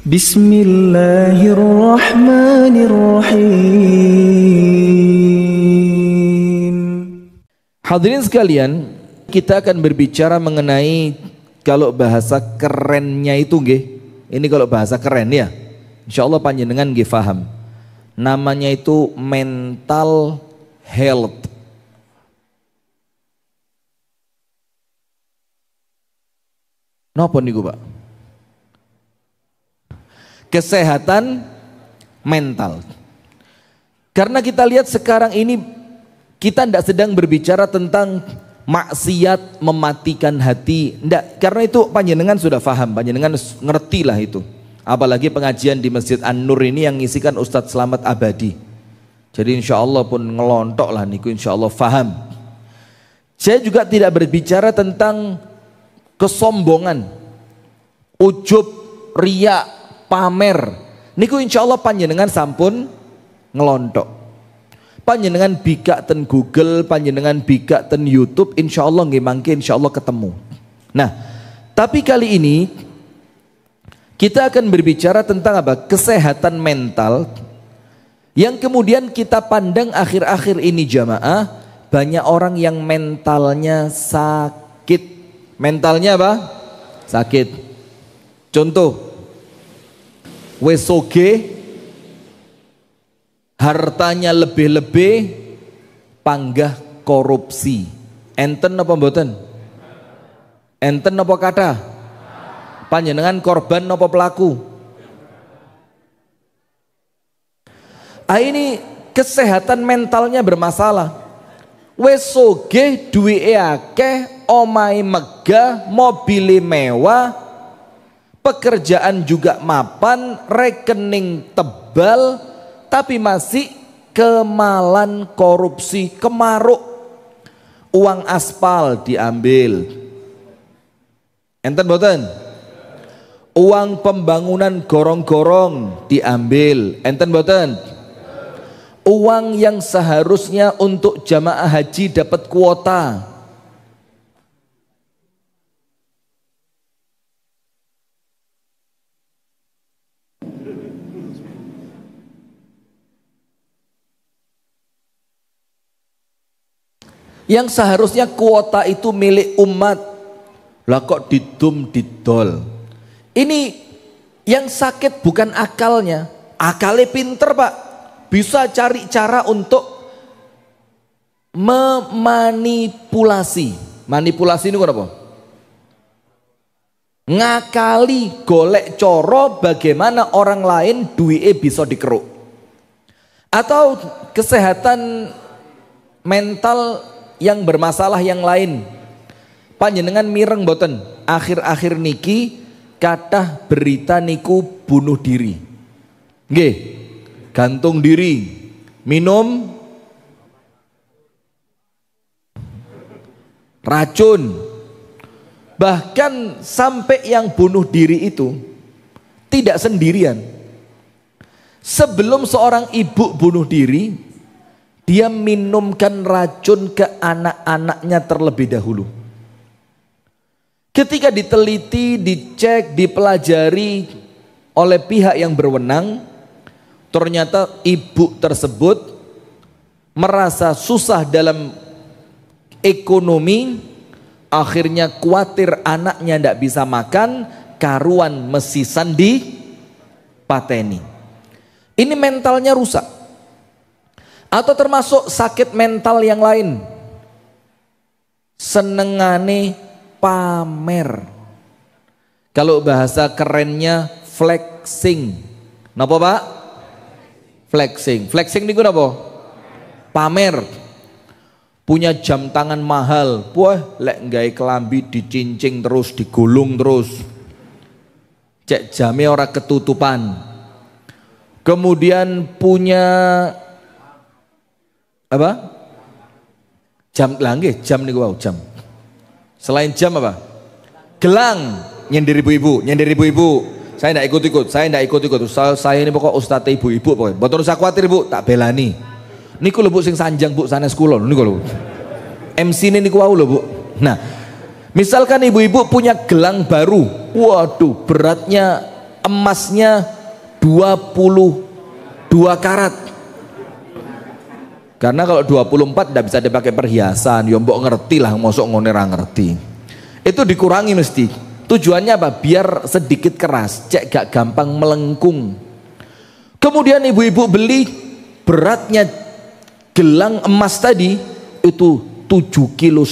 Bismillahirrahmanirrahim. Hadirin sekalian, kita akan berbicara mengenai kalau bahasa kerennya itu nggih. Ini kalau bahasa keren ya. Insyaallah panjenengan nggih paham. Namanya itu mental health. Napa niku, Pak? Kesehatan mental. Karena kita lihat sekarang ini kita tidak sedang berbicara tentang maksiat mematikan hati, tidak, karena itu panjenengan sudah paham, panjenengan ngerti lah itu. Apalagi pengajian di Masjid An-Nur ini yang ngisikan Ustadz Slamet Abadi. Jadi insya Allah pun ngelontok lah niku, insya Allah paham. Saya juga tidak berbicara tentang kesombongan, ujub, riya, pamer. Niku insya Allah panjenengan sampun ngelontok. Panjenengan bika ten Google, panjenengan bika ten YouTube, insya Allah nggih mangke insya Allah ketemu. Nah, tapi kali ini kita akan berbicara tentang apa? Kesehatan mental yang kemudian kita pandang akhir-akhir ini jamaah, banyak orang yang mentalnya sakit. Mentalnya apa? Sakit. Contoh, wesoge, hartanya lebih-lebih, panggah korupsi. Enten apa mboten? Enten apa kata? Panjenengan korban apa pelaku? Ini kesehatan mentalnya bermasalah. Wesoge duwe akeh, omahe megah, mobile mewah, pekerjaan juga mapan, rekening tebal, tapi masih kemalan korupsi, kemaruk. Uang aspal diambil. Enten boten? Uang pembangunan gorong-gorong diambil. Enten boten? Uang yang seharusnya untuk jamaah haji dapat kuota. Yang seharusnya kuota itu milik umat, lah kok didol. Ini yang sakit bukan akalnya, akalnya pinter Pak, bisa cari cara untuk memanipulasi. Manipulasi ini apa? Ngakali, golek coro bagaimana orang lain duwe bisa dikeruk. Atau kesehatan mental yang bermasalah yang lain. Panjenengan mireng boten, akhir-akhir niki kathah berita niku bunuh diri. Nggih, gantung diri, minum racun. Bahkan sampai yang bunuh diri itu tidak sendirian. Sebelum seorang ibu bunuh diri, dia minumkan racun ke anak-anaknya terlebih dahulu. Ketika diteliti, dicek, dipelajari oleh pihak yang berwenang, ternyata ibu tersebut merasa susah dalam ekonomi, akhirnya khawatir anaknya tidak bisa makan, karuan mesisan di pateni. Ini mentalnya rusak. Atau termasuk sakit mental yang lain, senengane pamer. Kalau bahasa kerennya flexing. Napa Pak? Flexing. Flexing niku napa? Pamer. Punya jam tangan mahal, wah lek nggawe kelambi dicincing terus, digulung terus. Cek jame ora ketutupan. Kemudian punya apa? Jam langge, jam niku wau jam. Selain jam apa? Gelang, nyindir ibu-ibu, nyindir ibu-ibu. Saya tidak ikut-ikut, saya tidak ikut-ikut. Saya ini pokok ustadz ibu-ibu pokoknya. Mboten usah khawatir Bu, tak belani. Niku lho Bu sing sanjang Bu sanes kula niku lho. MC ini niku wau lho Bu. Nah, misalkan ibu-ibu punya gelang baru. Waduh, beratnya emasnya 22 karat. Karena kalau 24 tidak bisa dipakai perhiasan, ya mbok ngerti lah, mosok ngone ra ngerti. Itu dikurangi mesti. Tujuannya apa? Biar sedikit keras, cek gak gampang melengkung. Kemudian ibu-ibu beli, beratnya gelang emas tadi itu 7,5 kilo.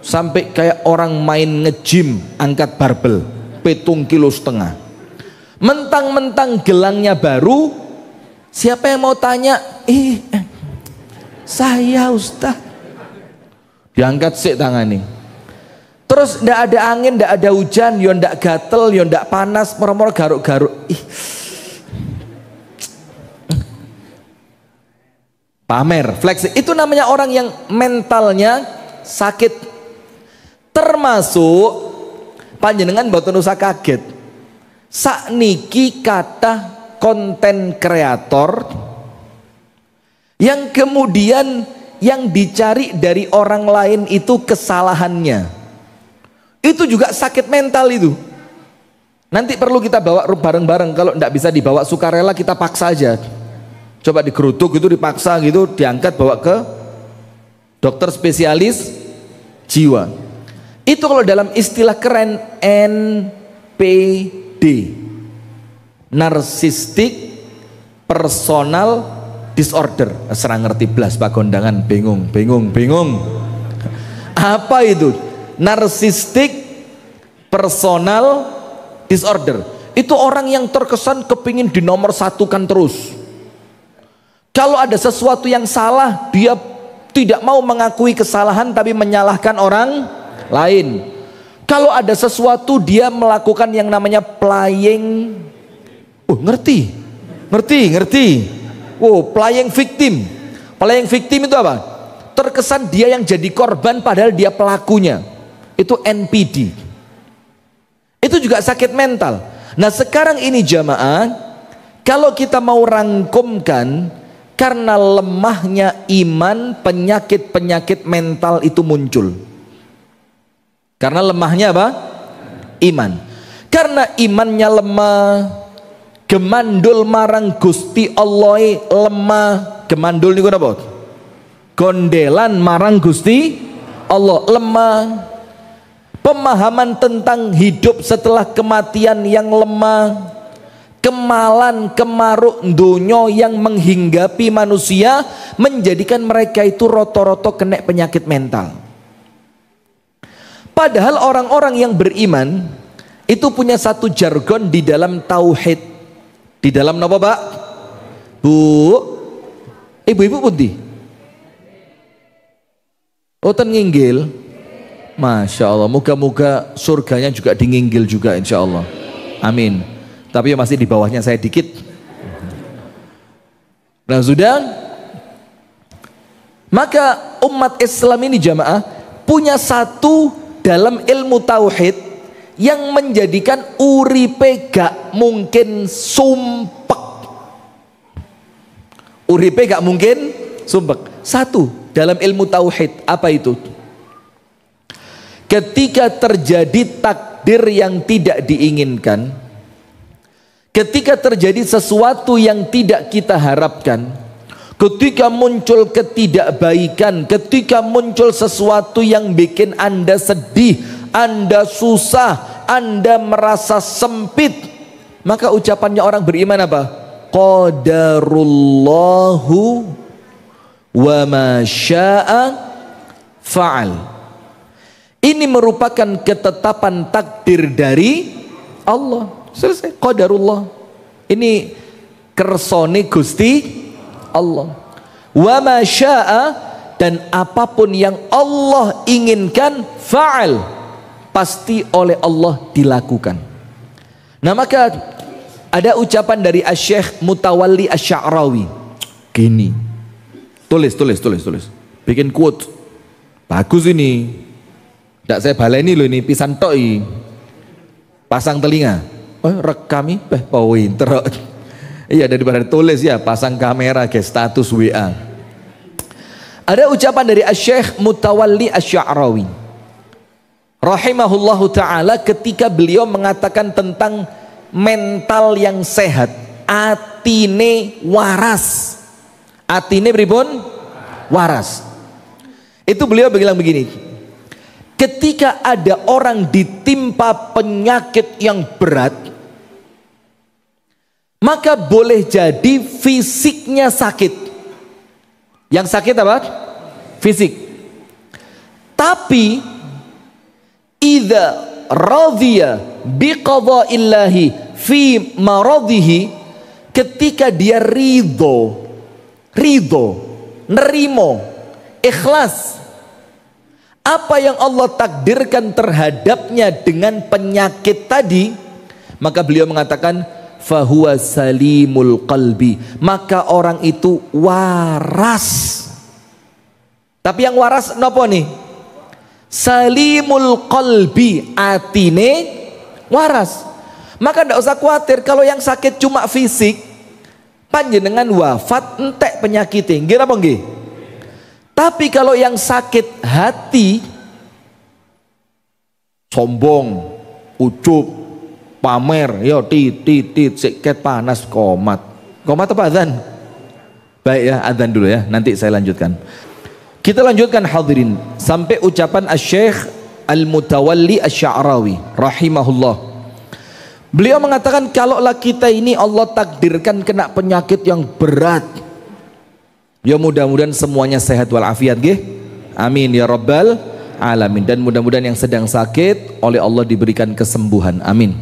Sampai kayak orang main nge-gym angkat barbel 7,5 kilo. Mentang-mentang gelangnya baru, siapa yang mau tanya? Saya Ustaz. Diangkat sik tangani. Terus ndak ada angin, ndak ada hujan, yo ndak gatel, yo ndak panas, moro-moro garuk-garuk. Pamer, fleksi. Itu namanya orang yang mentalnya sakit. Termasuk panjenengan mboten usah kaget. Sakniki kata konten kreator yang kemudian yang dicari dari orang lain itu kesalahannya. Itu juga sakit mental itu. Nanti perlu kita bawa bareng-bareng. Kalau tidak bisa dibawa sukarela, kita paksa aja. Coba digeruduk itu, dipaksa gitu, diangkat bawa ke dokter spesialis jiwa. Itu kalau dalam istilah keren NPD, Narcissistic Personal Disorder. Serang ngerti blas Pak Kondangan, bingung. Apa itu? Narcissistic Personal Disorder. Itu orang yang terkesan kepingin dinomor satukan terus. Kalau ada sesuatu yang salah, dia tidak mau mengakui kesalahan tapi menyalahkan orang lain. Kalau ada sesuatu, dia melakukan yang namanya playing. Ngerti. Playing victim. Playing victim itu apa? Terkesan dia yang jadi korban padahal dia pelakunya. Itu NPD. Itu juga sakit mental. Nah sekarang ini jamaah, kalau kita mau rangkumkan, karena lemahnya iman, penyakit-penyakit mental itu muncul. Karena lemahnya apa? Iman. Karena imannya lemah, gemandul marang Gusti Allah lemah. Gemandul niku napa? Gondelan marang Gusti Allah lemah. Pemahaman tentang hidup setelah kematian yang lemah. Kemalan kemaruk dunyo yang menghinggapi manusia menjadikan mereka itu roto-roto kena penyakit mental. Padahal orang-orang yang beriman itu punya satu jargon di dalam tauhid. Di dalam apa Pak? Bu, ibu-ibu pundi? Ten nginggil. Masya Allah, moga-moga surganya juga dinginggil juga insya Allah. Amin. Tapi masih di bawahnya saya dikit. Nah sudah, maka umat Islam ini jamaah punya satu dalam ilmu tauhid yang menjadikan uripe gak mungkin sumpek. Uripe gak mungkin sumpek. Satu dalam ilmu tauhid, apa itu? Ketika terjadi takdir yang tidak diinginkan, ketika terjadi sesuatu yang tidak kita harapkan, ketika muncul ketidakbaikan, ketika muncul sesuatu yang bikin Anda sedih, Anda susah, Anda merasa sempit, maka ucapannya orang beriman apa? Qadarullahu wa ma syaa fa'al. Ini merupakan ketetapan takdir dari Allah. Selesai. Qadarullah. Ini kersone Gusti Allah. Wa ma syaa, dan apapun yang Allah inginkan fa'al, pasti oleh Allah dilakukan. Nah maka ada ucapan dari Asy-Syaikh Mutawalli Asy-Sya'rawi. Gini. Tulis. Bikin quote. Bagus ini. Tidak saya baleni loh ini, pisan toi. Pasang telinga. Rekami pinter. Iya, daripada tulis ya, pasang kamera ke status WA. Ada ucapan dari Asy-Syaikh Mutawalli Asy-Sya'rawi. rahimahullahu taala ketika beliau mengatakan tentang mental yang sehat, atine waras. Atine pripun? Waras. Itu beliau bilang begini, ketika ada orang ditimpa penyakit yang berat, maka boleh jadi fisiknya sakit. Yang sakit apa? Fisik. Tapi idza radhiya biqada'illahi fi maradhihi, ketika dia ridho, nerimo, ikhlas apa yang Allah takdirkan terhadapnya dengan penyakit tadi, maka beliau mengatakan fahuwa salimul qalbi, maka orang itu waras. Tapi yang waras nopo nih? Salimul qalbi, atine waras. Maka tidak usah khawatir kalau yang sakit cuma fisik, panjenengan wafat entek penyakitnya, nggih apa nggih? Tapi kalau yang sakit hati, sombong, ujub, pamer, yo titit siket panas, komat apa adzan? Baik ya, adzan dulu ya, nanti saya lanjutkan. Kita lanjutkan hadirin sampai ucapan Asy-Syaikh Al-Mutawalli Asy-Sya'rawi rahimahullah. Beliau mengatakan kalaulah kita ini Allah takdirkan kena penyakit yang berat, ya mudah-mudahan semuanya sehat walafiat nggih. Amin ya rabbal alamin. Dan mudah-mudahan yang sedang sakit oleh Allah diberikan kesembuhan. Amin.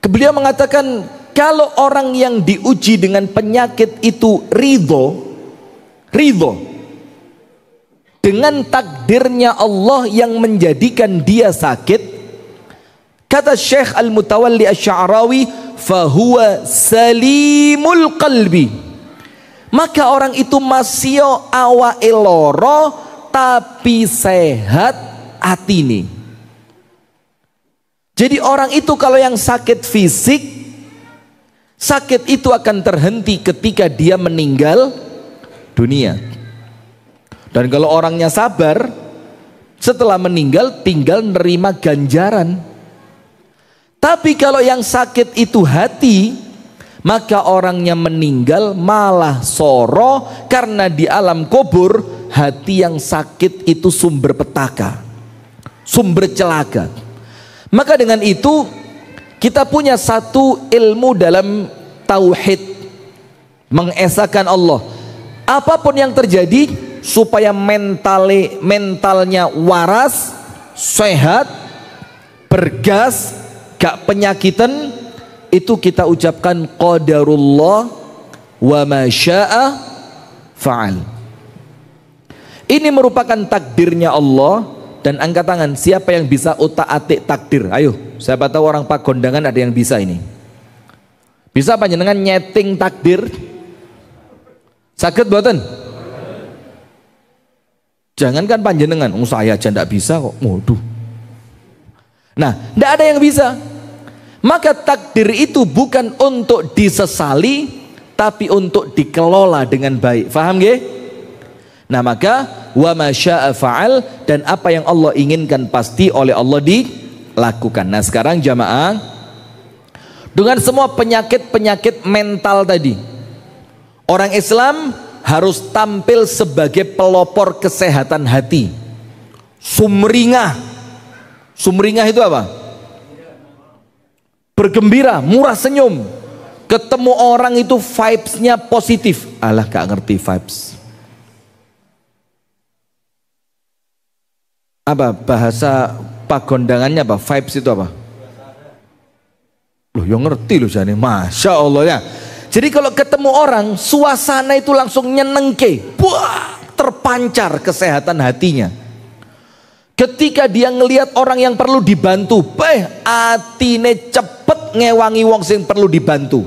Beliau mengatakan kalau orang yang diuji dengan penyakit itu ridho dengan takdirnya Allah yang menjadikan dia sakit, kata Syekh Al-Mutawalli Asy-Sya'rawi, fahuwa salimul qalbi, maka orang itu masih awake loro tapi sehat atine. Jadi orang itu kalau yang sakit fisik, sakit itu akan terhenti ketika dia meninggal dunia. Dan kalau orangnya sabar, setelah meninggal tinggal nerima ganjaran. Tapi kalau yang sakit itu hati, maka orangnya meninggal malah soro, karena di alam kubur hati yang sakit itu sumber petaka, sumber celaka. Maka dengan itu kita punya satu ilmu dalam tauhid, mengesahkan Allah. Apapun yang terjadi, supaya mentalnya waras, sehat, bergas, gak penyakitan, itu kita ucapkan qadarullah wa ma syaa fa'al. Ini merupakan takdirnya Allah. Dan angkat tangan siapa yang bisa utak-atik takdir. Ayo, siapa tahu orang Pak Kondangan ada yang bisa ini. Bisa panjenengan nyeting takdir? Sakit buatan? Jangankan panjenengan, saya aja tidak bisa kok. Waduh. Nah, tidak ada yang bisa. Maka takdir itu bukan untuk disesali, tapi untuk dikelola dengan baik. Faham nggih? Nah, maka wa ma syaa fa'al, dan apa yang Allah inginkan pasti oleh Allah dilakukan. Nah, sekarang jamaah, dengan semua penyakit-penyakit mental tadi, orang Islam harus tampil sebagai pelopor kesehatan hati. Sumringah. Sumringah itu apa? Bergembira, murah senyum. Ketemu orang itu vibes-nya positif. Alah, gak ngerti vibes. Apa bahasa pagondangannya apa? Vibes itu apa? Loh, yang ngerti loh jane. Masya Allah ya. Jadi kalau ketemu orang, suasana itu langsung nyenengke, wah, terpancar kesehatan hatinya. Ketika dia ngelihat orang yang perlu dibantu, atine cepet ngewangi wong sing perlu dibantu.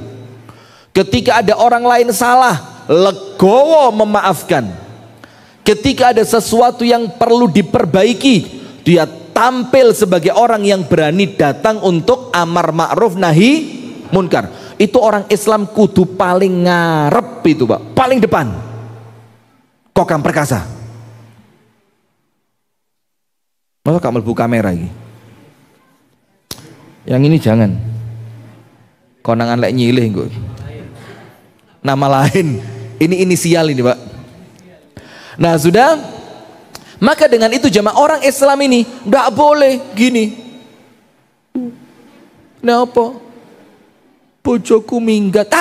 Ketika ada orang lain salah, legowo memaafkan. Ketika ada sesuatu yang perlu diperbaiki, dia tampil sebagai orang yang berani datang untuk amar ma'ruf nahi munkar. Itu orang Islam kudu paling ngarep itu, Pak, paling depan. Kokam perkasa. Masa gak mlebu kamera iki? Yang ini jangan. Konangan lek nyilih engko. Nama lain. Ini inisial ini, Pak. Nah, sudah. Maka dengan itu jamaah orang Islam ini enggak boleh gini. Kenapa? Bojoku minggat.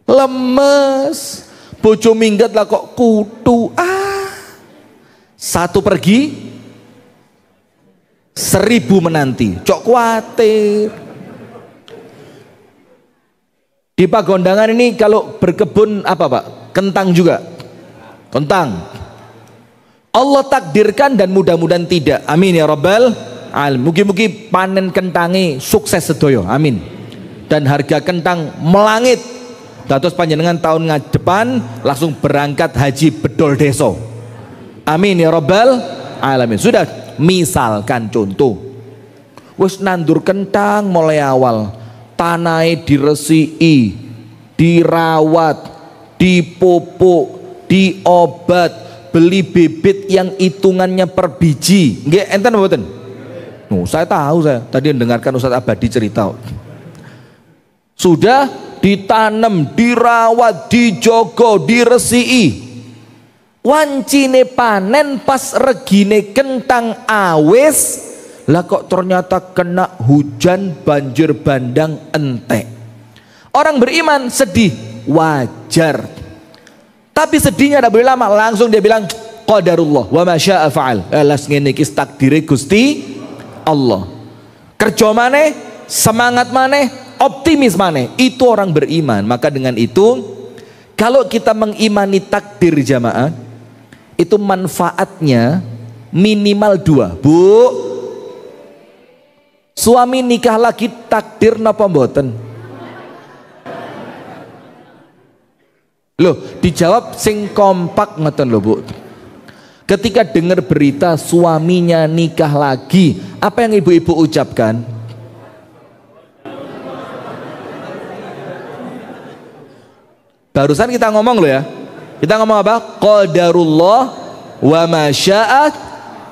Lemes. Bojo minggat lah kok kutu. Satu pergi, 1000 menanti. Cok kuatir. Di Pagondangan ini kalau berkebun apa Pak? Kentang juga. Kentang. Allah takdirkan dan mudah-mudahan tidak. Amin ya Rabbal alamin. Mugi-mugi panen kentangi sukses sedoyo. Amin. Dan harga kentang melangit. Dados panjenengan tahun depan langsung berangkat haji bedol deso. Amin ya Rabbal alamin. Sudah, misalkan contoh, wis nandur kentang mulai awal, tanahnya diresiki, dirawat, dipupuk, diobat, beli bibit yang hitungannya per biji. Nggih, enten mboten? Saya tahu, saya tadi mendengarkan Ustadz Abadi cerita. Sudah ditanam, dirawat, dijogo, diresiki. Wancine panen pas regine kentang awis, lah kok ternyata kena hujan banjir bandang entek. Orang beriman sedih, wajar. Tapi sedihnya tidak boleh lama, langsung dia bilang qadarullah wa ma syaa fa'al. Alas ngene iki takdire Gusti Allah. Kerja maneh, semangat maneh, optimis maneh, itu orang beriman. Maka dengan itu, kalau kita mengimani takdir jamaah, itu manfaatnya minimal 2. Bu, suami nikah lagi takdir napa mboten? Loh, dijawab sing kompak ngeten lho Bu. Ketika dengar berita suaminya nikah lagi, apa yang ibu-ibu ucapkan? Barusan kita ngomong loh ya. Kita ngomong apa? Qadarullah wa ma syaa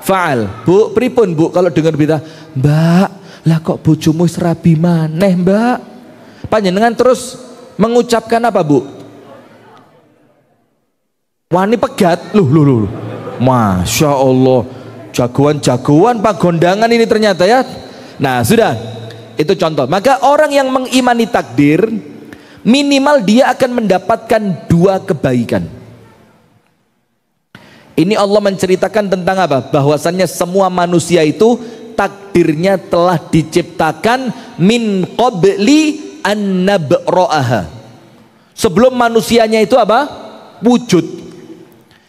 fa'al. Bu, pripun Bu kalau dengar berita, Mbak, lah kok bojomu wis rabi maneh, Mbak? Panjenengan terus mengucapkan apa, Bu? Wani pegat. Loh. Masya Allah, jagoan-jagoan Pagondangan ini ternyata ya. Nah, sudah. Itu contoh. Maka orang yang mengimani takdir, minimal dia akan mendapatkan 2 kebaikan. Ini Allah menceritakan tentang apa? Bahwasannya semua manusia itu takdirnya telah diciptakan min qabli an nabra'aha. Sebelum manusianya itu apa? Wujud.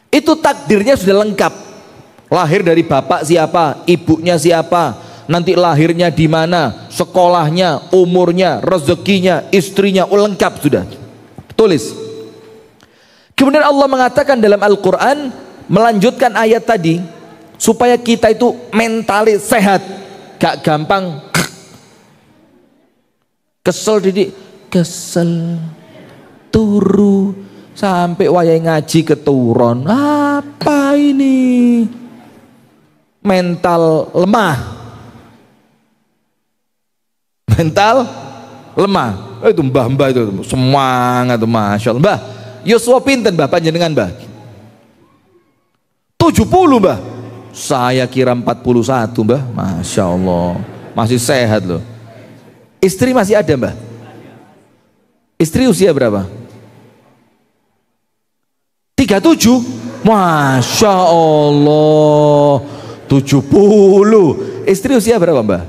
Itu takdirnya sudah lengkap. Lahir dari bapak siapa, ibunya siapa, nanti lahirnya di mana, sekolahnya, umurnya, rezekinya, istrinya, lengkap sudah. Tulis. Kemudian Allah mengatakan dalam Al-Quran, melanjutkan ayat tadi, supaya kita itu mentali sehat, gak gampang kesel didik, kesel turu sampai wayai ngaji keturun. Apa ini? Mental lemah. Mental lemah. Itu mbah-mbah itu semangat tuh, Masya Allah. Mbah, Yosua pinten Mbah panjenengan Mbah? 70 Mbah. Saya kira 41 Mbah. Masya Allah, masih sehat loh. Istri masih ada Mbah? Istri usia berapa? 37. Masya Allah, 70. Istri usia berapa Mbah?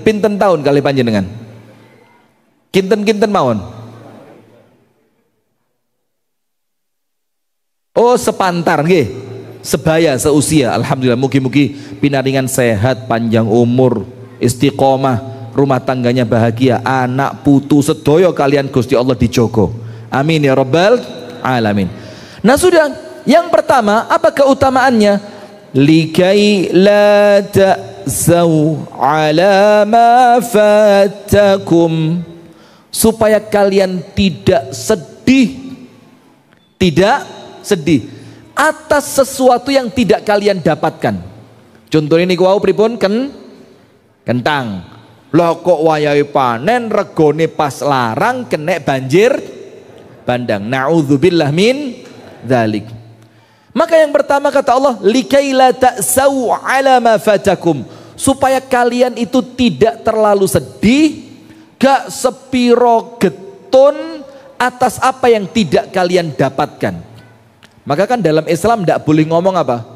Pinten tahun kali panjenengan? Kinten mawon. Oh, sepantar nggih. Sebaya, seusia. Alhamdulillah, mugi-mugi pinaringan sehat, panjang umur, istiqomah, rumah tangganya bahagia, anak putu sedoyo kalian Gusti Allah dijogo. Amin ya Rabbal alamin. Nah, sudah, yang pertama apa keutamaannya? Likai la ta'sau ala ma fatakum, supaya kalian tidak sedih. Tidak sedih. atas sesuatu yang tidak kalian dapatkan. Contoh ini wau pripun kentang. Lah kok wayahe panen regone pas larang kena banjir bandang. Nauzubillah min dzalik. Maka yang pertama kata Allah, likaila ta'sau ala ma fatakum, supaya kalian itu tidak terlalu sedih, gak sepiro getun atas apa yang tidak kalian dapatkan. Maka kan dalam Islam tidak boleh ngomong apa?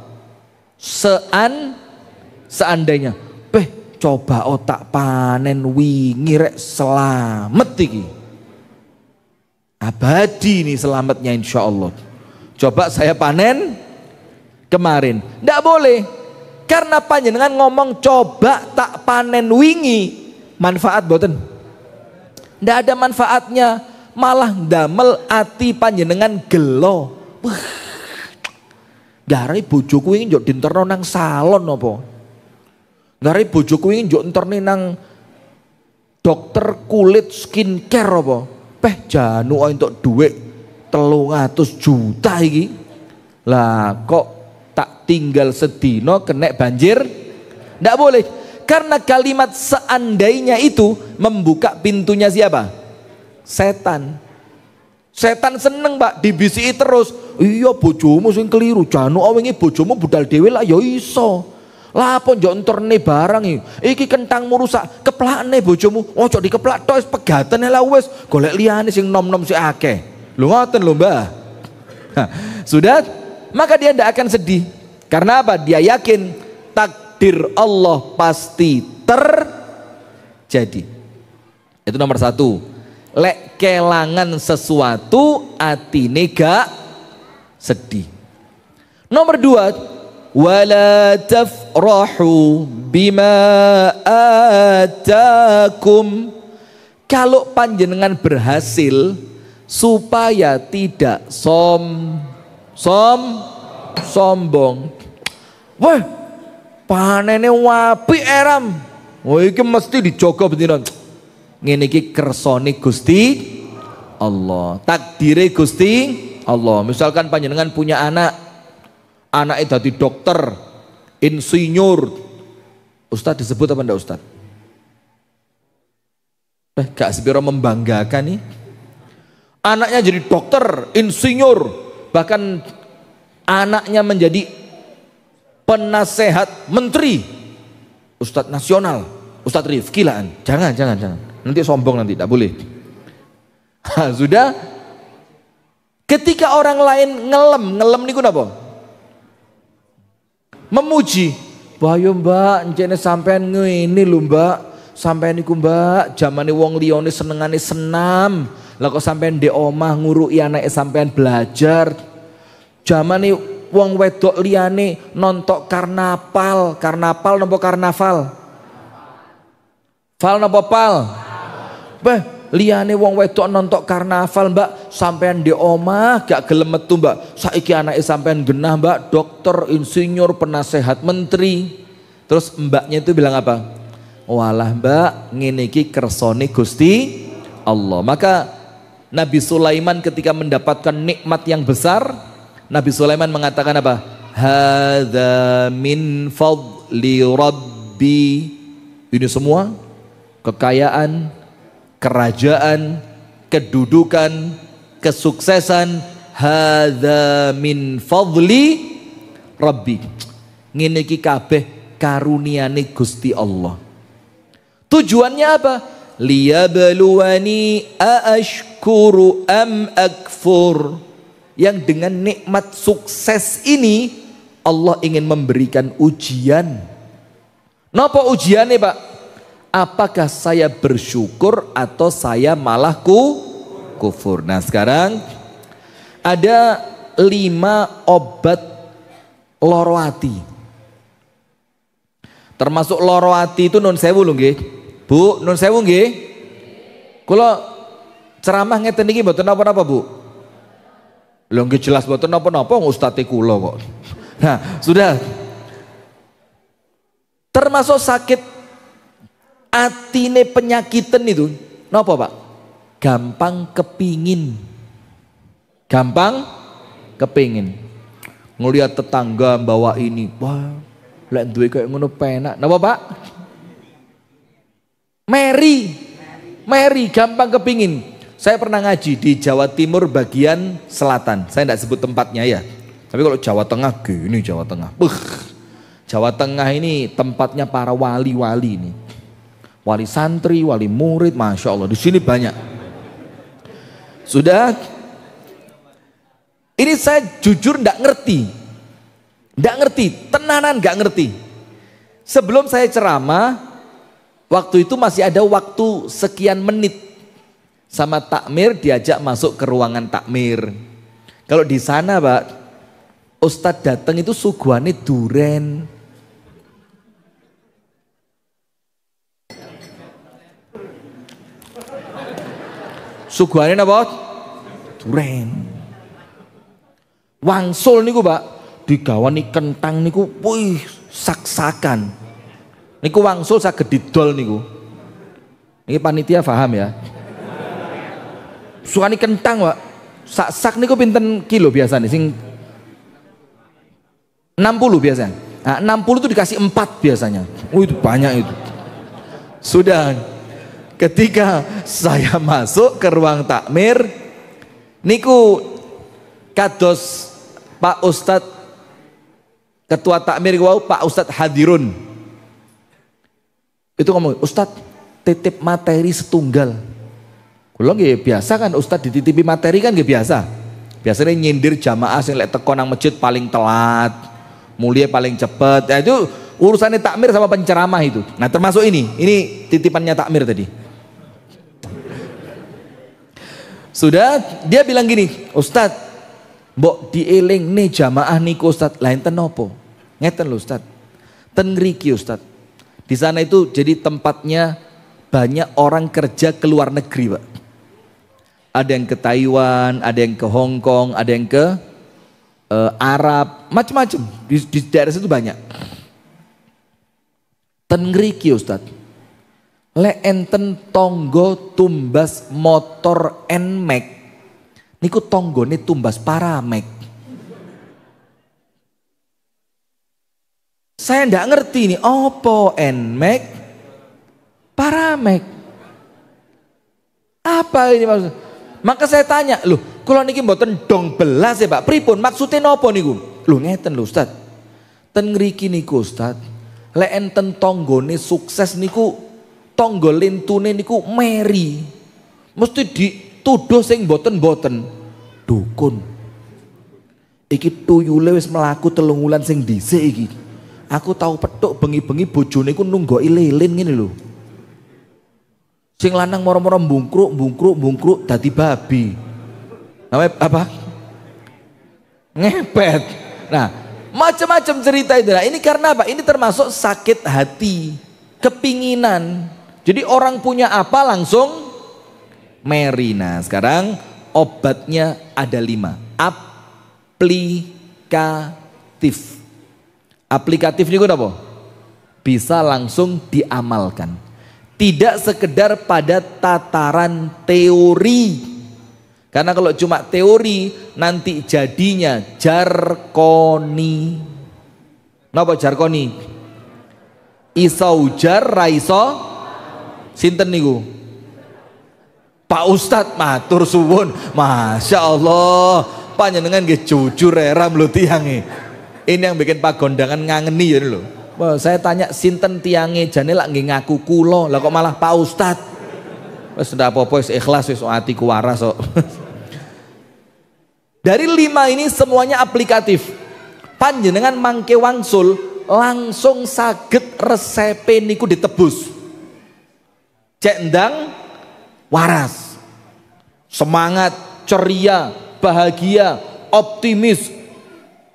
Seandainya. Coba otak panen wingi rek selamat iki. Abadi nih selamatnya insya Allah. Coba saya panen kemarin. Tidak boleh. Karena panjenengan ngomong coba tak panen wingi. Manfaat boten? Tidak ada manfaatnya. Malah damel ati panjenengan gelo. Garai bojoku ini njok dinterno nang salon apa? Garai bojoku ini njok interne nang dokter kulit skincare apa? Janu untuk duit 300 juta iki. Lah kok tak tinggal sedino kena banjir? Ndak boleh. Karena kalimat seandainya itu membuka pintunya siapa? Setan. Setan seneng Pak dibisiki terus. Iya bojomu sing keliru, janu wingi bojomu budal dhewe lah ya iso. Lah apa njok enterne barang iki kentangmu rusak, keplakne bojomu. Ojo dikeplak tok wis pegaten lah wis, golek liyane sing nom-nom sik akeh. Lho ngoten lho Mbah. Sudah, maka dia tidak akan sedih. Karena apa? Dia yakin takdir Allah pasti terjadi. Itu nomor satu. Lek kelangan sesuatu atine gak sedih. Nomor dua, wala tafrahu bima atakum. Kalau panjenengan berhasil, supaya tidak sombong. Wah, panene wapi eram. Wah, iki mesti dijogo bendina. Ngene iki kersane Gusti Allah, takdire Gusti Allah. Misalkan panjenengan punya anaknya dadi dokter, insinyur. Ustadz disebut apa enggak Ustadz? Gak sepiro membanggakan nih. Anaknya jadi dokter, insinyur, bahkan anaknya menjadi penasehat menteri, Ustadz nasional, Ustadz Rifki lah. Jangan. Nanti sombong nanti, tidak boleh. Sudah. Ketika orang lain ngelem niku napa? Memuji. Bayo Mbak, encene sampean ngene lho Mbak. Sampean niku Mbak, zamane wong liyane senengane senam. Lah kok sampean ndek omah nguruki anake sampean belajar. Zamane wong wedok liyane nontok karnaval napa karnaval? Fal napa pal? Liyane wong wedok nontok karnaval Mbak, sampean di omah gak gelem metu Mbak. Saiki anake sampean genah Mbak, dokter, insinyur, penasehat menteri. Terus mbaknya itu bilang apa? Walah Mbak, ngene iki kersane Gusti Allah. Maka Nabi Sulaiman ketika mendapatkan nikmat yang besar, Nabi Sulaiman mengatakan apa? Hadza min fadli rabbi. Ini semua kekayaan, kerajaan, kedudukan, kesuksesan, hadza min fadli rabbi. Ngene iki kabeh karuniane Gusti Allah. Tujuannya apa? Liyabluwani aashkuru am akfur. Yang dengan nikmat sukses ini Allah ingin memberikan ujian. Napa ujiannya Pak? Apakah saya bersyukur atau saya malah kufur? Nah sekarang ada 5 obat loro ati. Termasuk loro ati itu nun sewu lho nggih. Bu, nun sewu nggih. Kula ceramah ngeten iki mboten napa-napa Bu. Lho nggih jelas mboten napa-napa ustaz kula kok. Nah, sudah. Termasuk sakit atine penyakitan itu napa Pak? Gampang kepingin. ngelihat tetangga bawa ini, wah, lek duwe kayak ngono penak. Napa Pak? Mary gampang kepingin. Saya pernah ngaji di Jawa Timur bagian selatan. Saya tidak sebut tempatnya ya. Tapi kalau Jawa Tengah gini Jawa Tengah. Jawa Tengah ini tempatnya para wali-wali ini. Wali santri, wali murid, masya Allah. Di sini banyak. Sudah. Ini saya jujur tidak ngerti. Tenanan nggak ngerti. Sebelum saya ceramah, waktu itu masih ada waktu sekian menit. Sama takmir diajak masuk ke ruangan takmir. Kalau di sana Pak, Ustadz datang itu suguhannya duren. Suguhannya apa? Duren. Wangsul niku Pak, digawani kentang niku, wih, saksakan. Niku wangsul saged didol niku. Niki panitia paham ya? Sukani kentang Pak. Sak niku pinten kilo biasanya sing 60 biasanya. Nah, 60 itu dikasih 4 biasanya. Oh itu banyak itu. Sudah ketika saya masuk ke ruang takmir niku kados Pak Ustadz ketua takmir wau Pak Ustadz hadirun. Itu ngomong, Ustadz titip materi setunggal. Kulo nggih biasa kan Ustadz dititipi materi kan nggih biasa. Biasanya nyindir jamaah sing lek teko nang masjid paling telat, mulia paling cepet. Ya itu urusannya takmir sama penceramah itu. Nah termasuk ini titipannya takmir tadi. Sudah dia bilang gini, Ustadz, mbok dieling nih jamaah niku Ustadz, lain ten nopo? Ngeten lho Ustadz. Ten ngriki Ustadz. Di sana itu jadi tempatnya banyak orang kerja ke luar negeri, Pak. Ada yang ke Taiwan, ada yang ke Hong Kong, ada yang ke Arab, macam-macam. Di daerah situ banyak. Ten ngriki Ustadz. Le enten tonggo tumbas motor NMAX. Niku tonggone tumbas paramek. Saya ndak ngerti nih, opo NMAX paramek. Apa ini maksudnya? Maka saya tanya, loh, kalau niki mboten dong belas ya Pak, pripun maksudnya nopo niku? Loh ngeten lho Ustaz. Ten ngriki niku Ustaz, lek enten tonggone sukses niku tonggo lintune niku meri. Mesti dituduh sing boten-boten dukun. Iki tuyule wis mlaku 3 wulan sing dhisik iki. Aku tahu petuk bengi-bengi bojone iku nunggoki lilin ngene lho. Sing lanang moro-moro bungkruk dadi babi. Namanya apa? Ngepet. Nah, macam-macam cerita itu. Nah, ini karena apa? Ini termasuk sakit hati, kepinginan. Jadi orang punya apa langsung meri. Nah, sekarang obatnya ada 5. Aplikatif. Aplikatif ini apa? Bisa langsung diamalkan. Tidak sekedar pada tataran teori. Karena kalau cuma teori nanti jadinya jarkoni. Napa jarkoni? Iso ujar raiso sinten niku? Pak Ustadz matur suwun. Masya Allah, panjenengan nggih jujur ram lho tiange. Ini yang bikin Pak Gondangan ngangeni ya lho. Wah, saya tanya sinten tiange jane lak nggih ngaku kula, lah kok malah Pak Ustad. Wis ndak apa-apa, wis ikhlas, wis atiku waras kok. Dari 5 ini semuanya aplikatif. Panjenengan mangke wangsul langsung saged resepe niku ditebus. Cek ndang waras. Semangat, ceria, bahagia, optimis,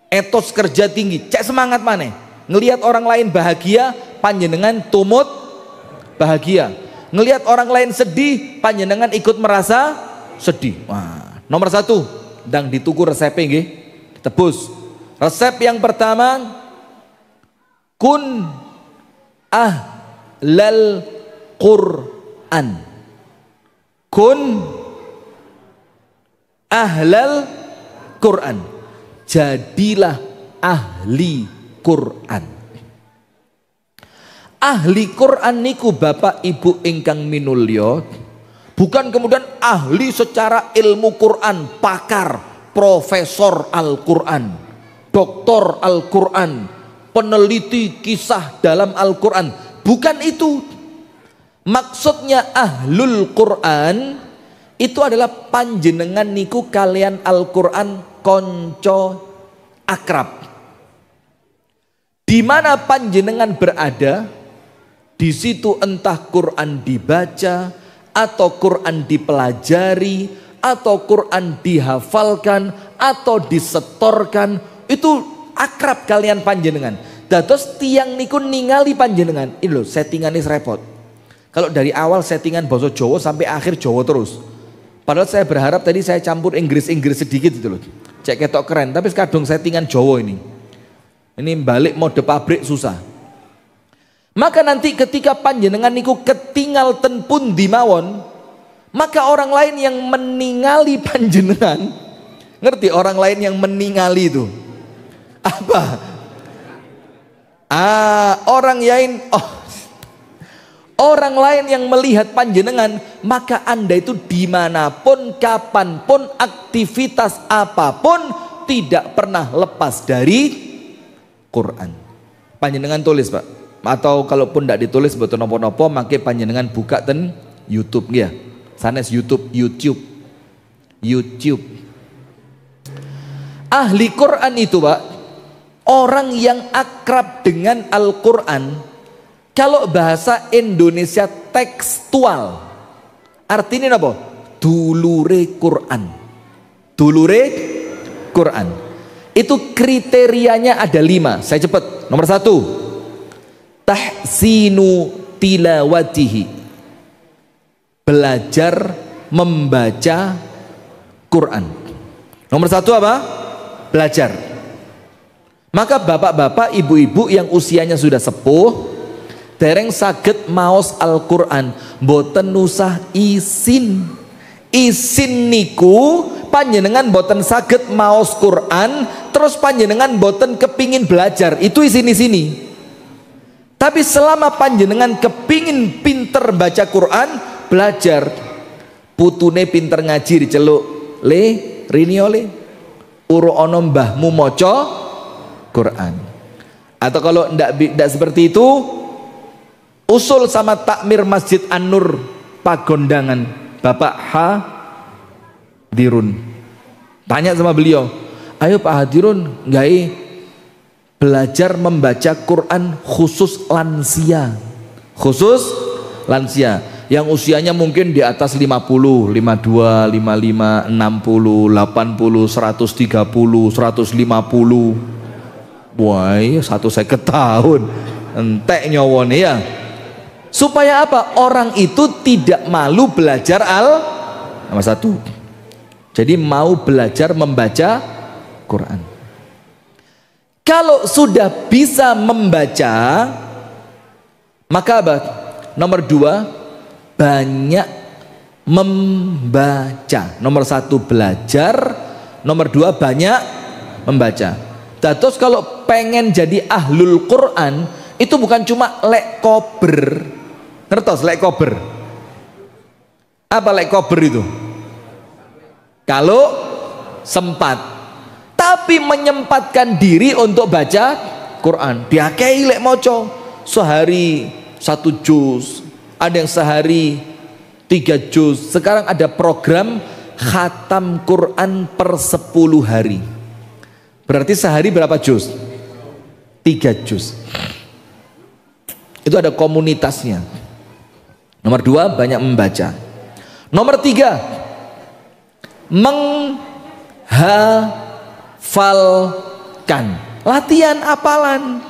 etos kerja tinggi. Cek semangat maneh. Ngelihat orang lain bahagia, panjenengan tumut bahagia. Ngelihat orang lain sedih, panjenengan ikut merasa sedih. Wah, nomor 1, ndang dituku resepnya nggih, tebus. Resep yang pertama, kun ahlal Quran. Kun ahlal Quran. Jadilah ahli Quran. Ahli Quran niku Bapak Ibu ingkang minulya, bukan kemudian ahli secara ilmu Quran, pakar, profesor Al-Quran, doktor Al-Quran, peneliti kisah dalam Al-Quran. Bukan itu. Maksudnya ahlul Quran itu adalah panjenengan niku kalian Al-Quran konco akrab. Di mana panjenengan berada, di situ entah Quran dibaca, atau Quran dipelajari, atau Quran dihafalkan, atau disetorkan, itu akrab kalian panjenengan. Dados tiang niku ningali panjenengan. Ini loh settingannya repot. Kalau dari awal settingan bahasa Jawa sampai akhir Jawa terus. Padahal saya berharap tadi saya campur Inggris sedikit itu loh. Cek ketok keren, tapi kadung settingan Jawa ini. Ini balik mode pabrik susah. Maka nanti ketika panjenengan niku ketinggal ten pundi mawon, maka orang lain yang meningali panjenengan, ngerti orang lain yang meningali itu apa? Orang lain yang melihat panjenengan, maka Anda itu dimanapun, kapanpun, aktivitas apapun tidak pernah lepas dari Quran. Panjenengan tulis Pak, atau kalaupun tidak ditulis betul nopo-nopo, maka panjenengan buka ten YouTube ya, sanes YouTube. Ahli Quran itu Pak, orang yang akrab dengan Al-Quran. Kalau bahasa Indonesia tekstual, artinya apa? Dulure Quran. Dulure Quran. Itu kriterianya ada 5. Saya cepat. Nomor 1, tahsinu tilawatihi, belajar membaca Quran. Nomor 1 apa? Belajar. Maka bapak-bapak, ibu-ibu yang usianya sudah sepuh, dereng saged maos Al-Quran, boten usah isin. Isin niku panjenengan boten saged maos Quran, terus panjenengan boten kepingin belajar, itu isin-isini. Tapi selama panjenengan kepingin pinter baca Quran, belajar. Putune pinter ngaji diceluk, le rini oleh uro ono mbahmu moco Quran. Atau kalau ndak seperti itu, usul sama takmir Masjid An-Nur Pagondangan, Bapak Hadirun. Tanya sama beliau, ayo Pak Hadirun, nggak belajar membaca Quran khusus lansia. Khusus lansia yang usianya mungkin di atas 50, 52, 55, 60, 80, 130, 150. Wah, 150 tahun. Entek nyawone ya. Supaya apa? Orang itu tidak malu belajar nomor 1. Jadi mau belajar membaca Quran. Kalau sudah bisa membaca, maka apa? Nomor 2, banyak membaca. Nomor 1 belajar, nomor 2 banyak membaca. Terus kalau pengen jadi ahlul Quran, itu bukan cuma lek kober. Ngertos lek kober? Apa lek kober itu? Kalau sempat, tapi menyempatkan diri untuk baca Quran. Diakei lek moco sehari 1 juz, ada yang sehari 3 juz. Sekarang ada program khatam Quran per 10 hari. Berarti sehari berapa juz? 3 juz. Itu ada komunitasnya. Nomor 2, banyak membaca. Nomor 3, menghafalkan. Latihan hafalan.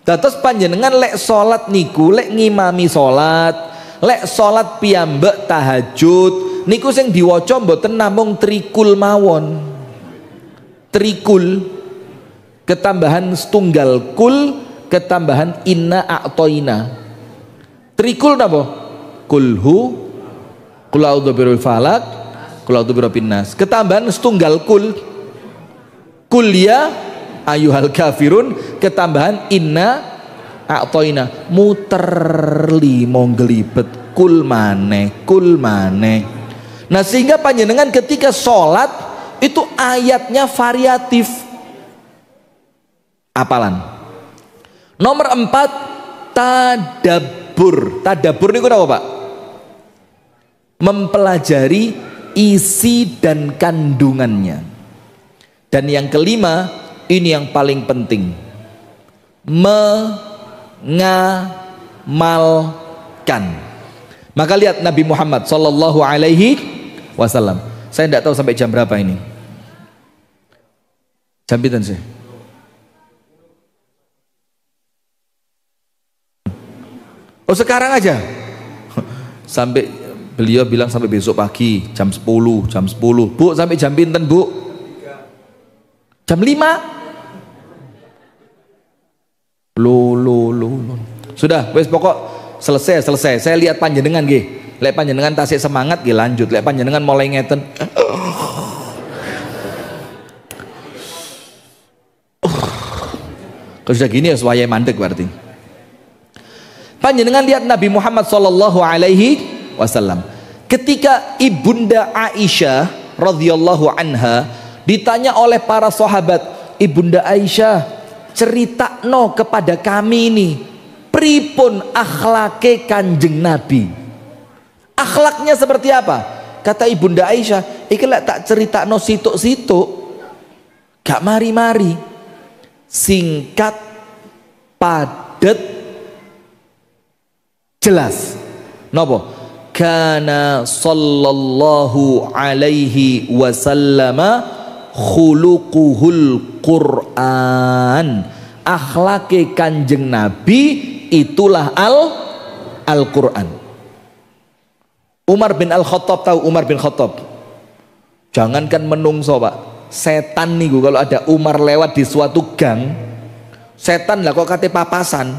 Dados panjenengan lek salat niku, lek ngimami salat, lek salat piyambak tahajud niku sing diwaca mboten namung trikul mawon. Trikul ketambahan setunggal kul, ketambahan inna a'toina. Trikul napa? Kulhu, kul a'udzu birabbil falaq, kul a'udzu birabbin nas. Ketambahan setunggal kul. Kul ya ayyuhal kafirun ketambahan inna a'toina, muter limo gelibet kul maneh. Nah sehingga panjenengan ketika sholat itu ayatnya variatif. Apalan. Nomor 4, tadabbur ini apa Pak? Mempelajari isi dan kandungannya. Dan yang kelima, ini yang paling penting, mengamalkan. Maka lihat Nabi Muhammad Sallallahu Alaihi Wasallam. Saya tidak tahu sampai jam berapa ini. Jam pinten sih? Oh sekarang aja. Sampai beliau bilang sampai besok pagi jam 10. Bu sampai jam pinten Bu? Jam 5. Loh. Sudah, wes pokok selesai. Saya lihat panjenengan nggih. Lek panjenengan tasik semangat nggih lanjut. Lek panjenengan mulai ngeten. Kalau sudah gini ya suwaya mandek berarti. Panjenengan lihat Nabi Muhammad Sallallahu Alaihi Wasallam. Ketika ibunda Aisyah radhiyallahu anha ditanya oleh para sahabat, ibunda Aisyah, ceritakno kepada kami ini pripun akhlake kanjeng Nabi. Akhlaknya seperti apa? Kata ibunda Aisyah, iki lek tak ceritakno situk-situk gak mari-mari. Singkat, padat, jelas. Napa? Kana sallallahu alaihi wasallam khuluquhul Qur'an. Akhlake kanjeng Nabi itulah Al-Qur'an. Umar bin Al-Khattab, tahu Umar bin Khattab? Jangankan menungso Pak, setan niku kalau ada Umar lewat di suatu gang, setan lah kok kate papasan,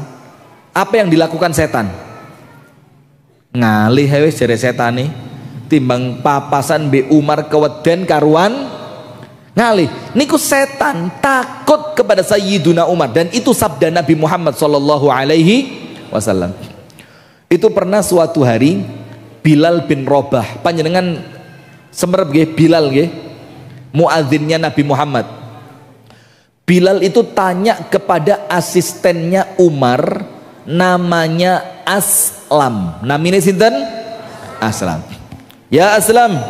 apa yang dilakukan setan? Ngalih wis jare setane, timbang papasan be Umar keweden karuan ngalih. Niku setan takut kepada Sayyiduna Umar, dan itu sabda Nabi Muhammad Sallallahu Alaihi Wasallam. Itu pernah suatu hari Bilal bin Rabah, panjenengan semerep nggih Bilal nggih, muadzinnya Nabi Muhammad. Bilal itu tanya kepada asistennya Umar, namanya Aslam. Namanya sinten? Aslam. Ya Aslam,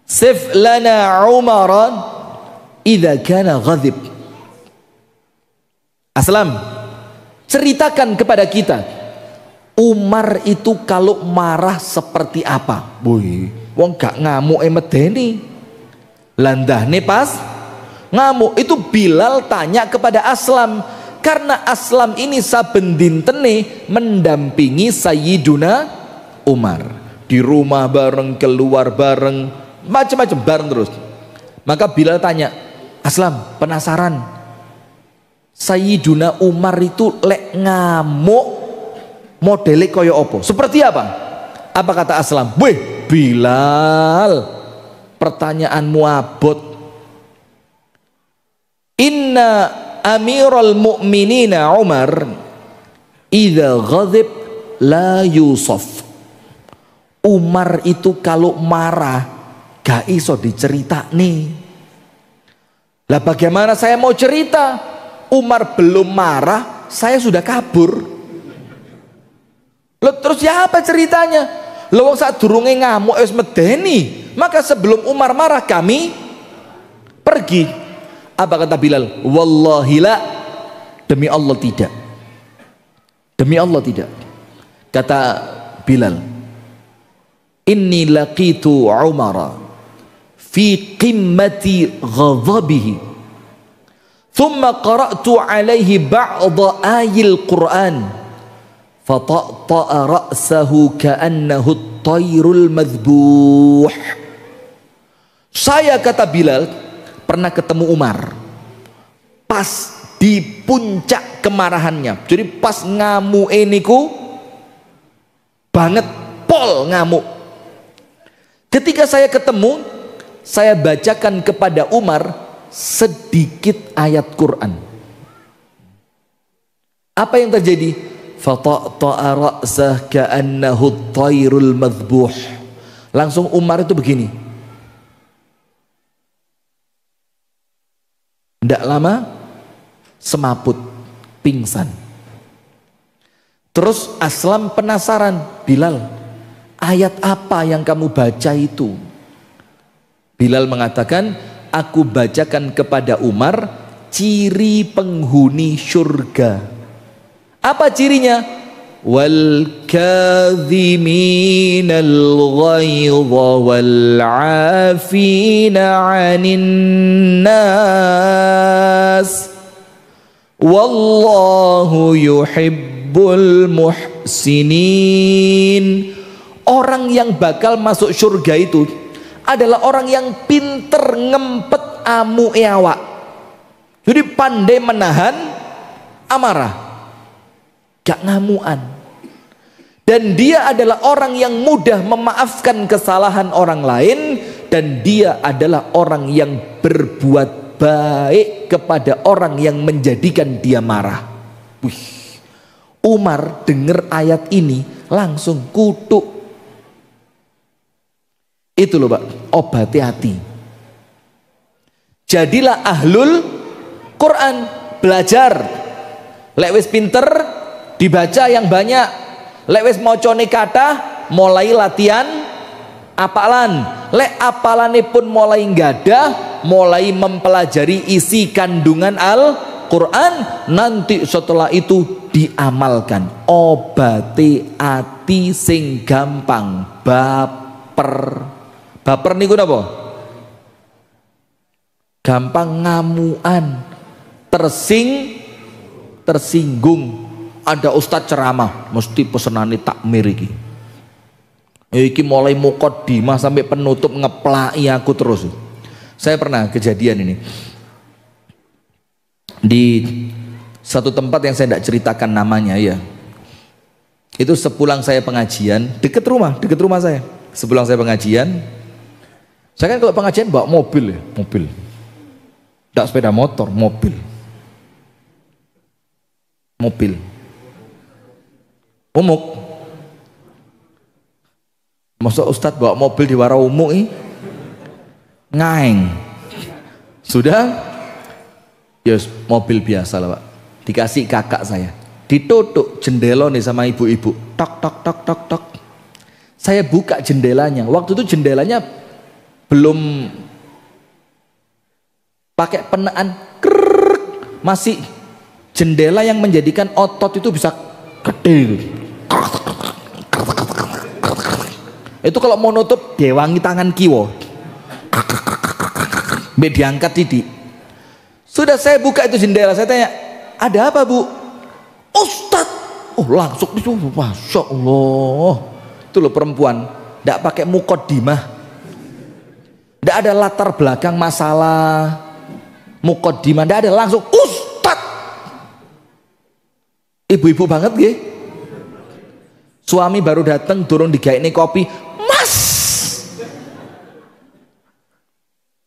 sif lana Umaran idza kana ghadib. Aslam, ceritakan kepada kita Umar itu kalau marah seperti apa? Boy, wong gak ngamuk medeni. Landahne pas ngamuk. Itu Bilal tanya kepada Aslam, karena Aslam ini saben dintene mendampingi Sayyiduna Umar di rumah bareng, keluar bareng, macam-macam bareng terus. Maka Bilal tanya, Aslam, penasaran Sayyiduna Umar itu lek ngamuk modele kaya apa? Seperti apa? Apa kata Aslam? Weh Bilal, pertanyaanmu abot. Inna Amirul Mu'minina Umar idza ghadib la yusaf. Umar itu kalau marah gak iso diceritani. Lah bagaimana saya mau cerita? Umar belum marah, saya sudah kabur. Loh, terus ya apa ceritanya? Loh, wong saat durunge ngamuk wis medeni, maka sebelum Umar marah kami pergi. Apa kata Bilal? Wallahi la, demi Allah tidak. Demi Allah tidak. Kata Bilal, inni laqitu Umara fi qimmati ghadabihi thumma qara'tu alaihi ba'da ayil Qur'an fata'ta'a ra'sahu ka'annahu at-tayrul madhbuh. Saya, kata Bilal, pernah ketemu Umar pas di puncak kemarahannya. Jadi pas ngamuk niku banget, pol ngamuk. Ketika saya ketemu, saya bacakan kepada Umar sedikit ayat Quran. Apa yang terjadi? Fata'ta'a ra'sah ka'annahu at-tayrul madhbuh. Langsung Umar itu begini. Tidak lama semaput, pingsan. Terus Aslam penasaran, Bilal, ayat apa yang kamu baca itu? Bilal mengatakan, aku bacakan kepada Umar ciri penghuni surga. Apa cirinya? Wal kadhiminal ghaidha wal 'afina 'anil nas wallahu yuhibbul muhsinin. Orang yang bakal masuk surga itu adalah orang yang pinter ngempet amu awak. Jadi pandai menahan amarah, gak ngamuan. Dan dia adalah orang yang mudah memaafkan kesalahan orang lain, dan dia adalah orang yang berbuat baik kepada orang yang menjadikan dia marah. Wih, Umar dengar ayat ini langsung kutuk. Itu loh Pak, obati hati. Jadilah ahlul Quran, belajar. Lek wis pinter dibaca yang banyak, lek wis mocone kathah mulai latihan apalan, lek apalane pun mulai nggadah, mulai mempelajari isi kandungan Al-Quran, nanti setelah itu diamalkan. Obati ati sing gampang baper. Baper niku napa? Gampang ngamuan, tersinggung. Ada ustadz ceramah mesti pesenane takmir iki. Iki mulai muqaddimah sampai penutup ngeplaki aku terus. Saya pernah kejadian ini di satu tempat yang saya tidak ceritakan namanya ya. Itu sepulang saya pengajian deket rumah saya. Sepulang saya pengajian, saya kan kalau pengajian bawa mobil ya, mobil. Tidak sepeda motor, mobil. Umuk. Masa ustadz bawa mobil di warung umuk ini? Ngaeng. Sudah? Yes, mobil biasa lah Pak. Dikasih kakak saya. Ditutup jendela nih sama ibu-ibu. Tok tok tok tok tok. Saya buka jendelanya. Waktu itu jendelanya belum pakai penaan. Masih jendela yang menjadikan otot itu bisa gede. Itu kalau mau nutup dewangi tangan kiwo, diangkat titik. Sudah saya buka itu jendela, saya tanya, ada apa Bu? Ustadz, oh langsung itu, masya Allah. Itu loh perempuan, tidak pakai muqaddimah, tidak ada latar belakang masalah muqaddimah, tidak ada, langsung Ustadz. Ibu-ibu banget gih. Suami baru datang, durung digawe kopi, Mas.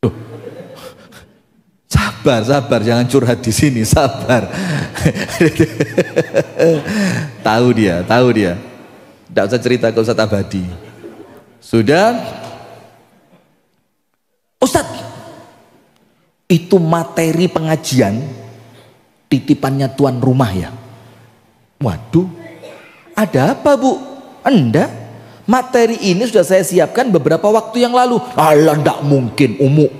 Loh. Sabar, jangan curhat di sini, sabar. Tahu dia. Tidak usah cerita ke Ustadz Abadi. Sudah, Ustadz, itu materi pengajian titipannya tuan rumah ya. Waduh, ada apa Bu? Anda, materi ini sudah saya siapkan beberapa waktu yang lalu. Alah, tidak mungkin umum.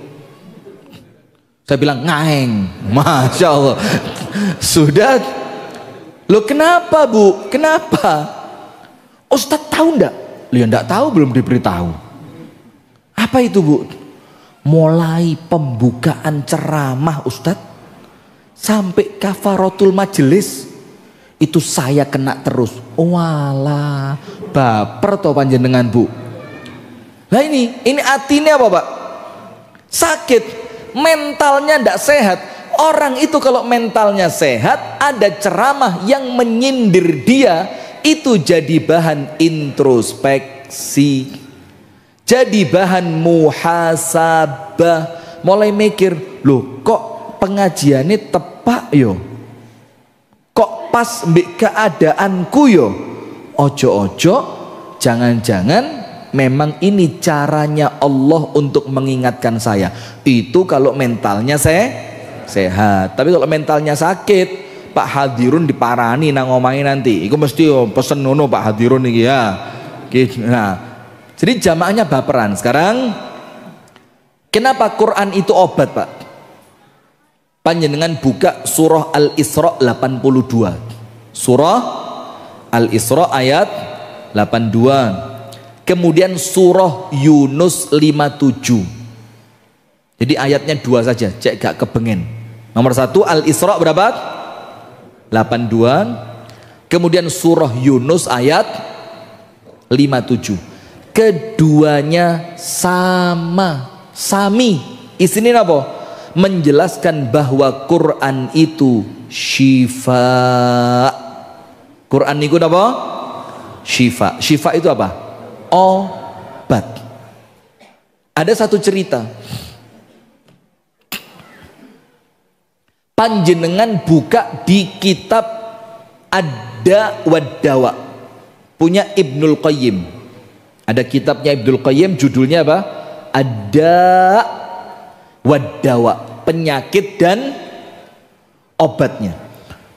Saya bilang ngaeng, masya Allah. Sudah, lo kenapa Bu? Kenapa? Ustadz tahu ndak? Lihat ndak tahu, belum diberitahu. Apa itu Bu? Mulai pembukaan ceramah Ustadz sampai kafaratul majelis itu saya kena terus. Walah, baper toh panjenengan Bu. Nah ini artinya apa Pak? Sakit, mentalnya ndak sehat. Orang itu kalau mentalnya sehat, ada ceramah yang menyindir dia, itu jadi bahan introspeksi, jadi bahan muhasabah, mulai mikir, loh kok pengajiannya tepak yo, kok pas mbek keadaanku yo, ojo-ojo jangan-jangan memang ini caranya Allah untuk mengingatkan saya. Itu kalau mentalnya sehat. Tapi kalau mentalnya sakit, Pak Hadirun diparani nang omahe nanti. Iku mesti pesen ngono Pak Hadirun iki ya. Nah, jadi jamaahnya baperan. Sekarang kenapa Quran itu obat, Pak? Panjenengan buka surah Al-Isra 82. Surah Al-Isra ayat 82. Kemudian surah Yunus 57. Jadi ayatnya 2 saja, cek gak kebengen. Nomor 1 Al-Isra berapa? 82. Kemudian surah Yunus ayat 57. Keduanya sami. Isinya apa? Menjelaskan bahwa Quran itu syifa. Quran itu apa? Syifa. Syifa itu apa? Obat. Ada satu cerita. Panjenengan buka di kitab Ad-Da wad Dawa punya Ibnul Qayyim. Ada kitabnya Ibnul Qayyim, judulnya apa? Ad-Da wad Dawa, penyakit dan obatnya.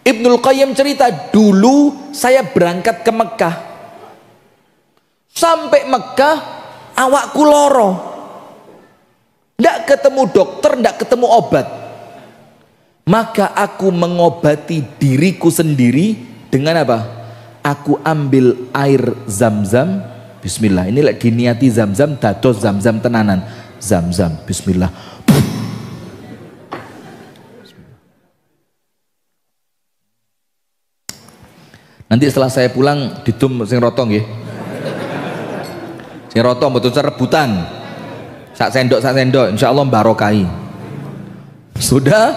Ibnul Qayyim cerita, dulu saya berangkat ke Mekah. Sampai Mekah awakku loro, ndak ketemu dokter, ndak ketemu obat. Maka aku mengobati diriku sendiri dengan apa? Aku ambil air Zam-Zam. Bismillah. Ini lagi diniati Zam-Zam, dados Zam-Zam tenanan. Zam-Zam. Bismillah. Nanti setelah saya pulang didum sing rotong nggih. Sing rotong betul rebutan. Sak sendok insyaallah barokai. Sudah,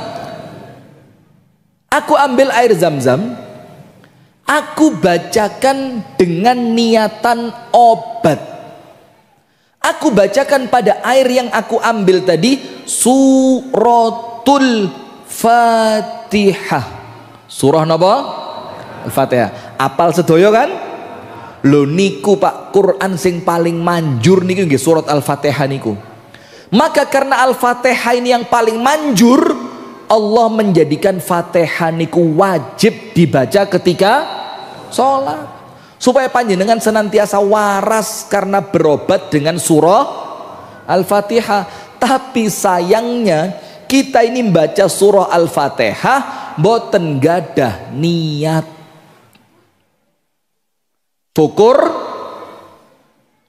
aku ambil air Zam-Zam, aku bacakan dengan niatan obat. Aku bacakan pada air yang aku ambil tadi suratul Fatihah. Surah napa? Al-Fatihah. Apal sedoyo kan? Lho niku Pak, Quran sing paling manjur niku nggih surat Al-Fatihah niku. Maka karena Al-Fatihah ini yang paling manjur, Allah menjadikan Fatihah niku wajib dibaca ketika sholat, supaya panjenengan senantiasa waras karena berobat dengan surah Al-Fatihah. Tapi sayangnya kita ini baca surah Al-Fatihah boten gadah niat.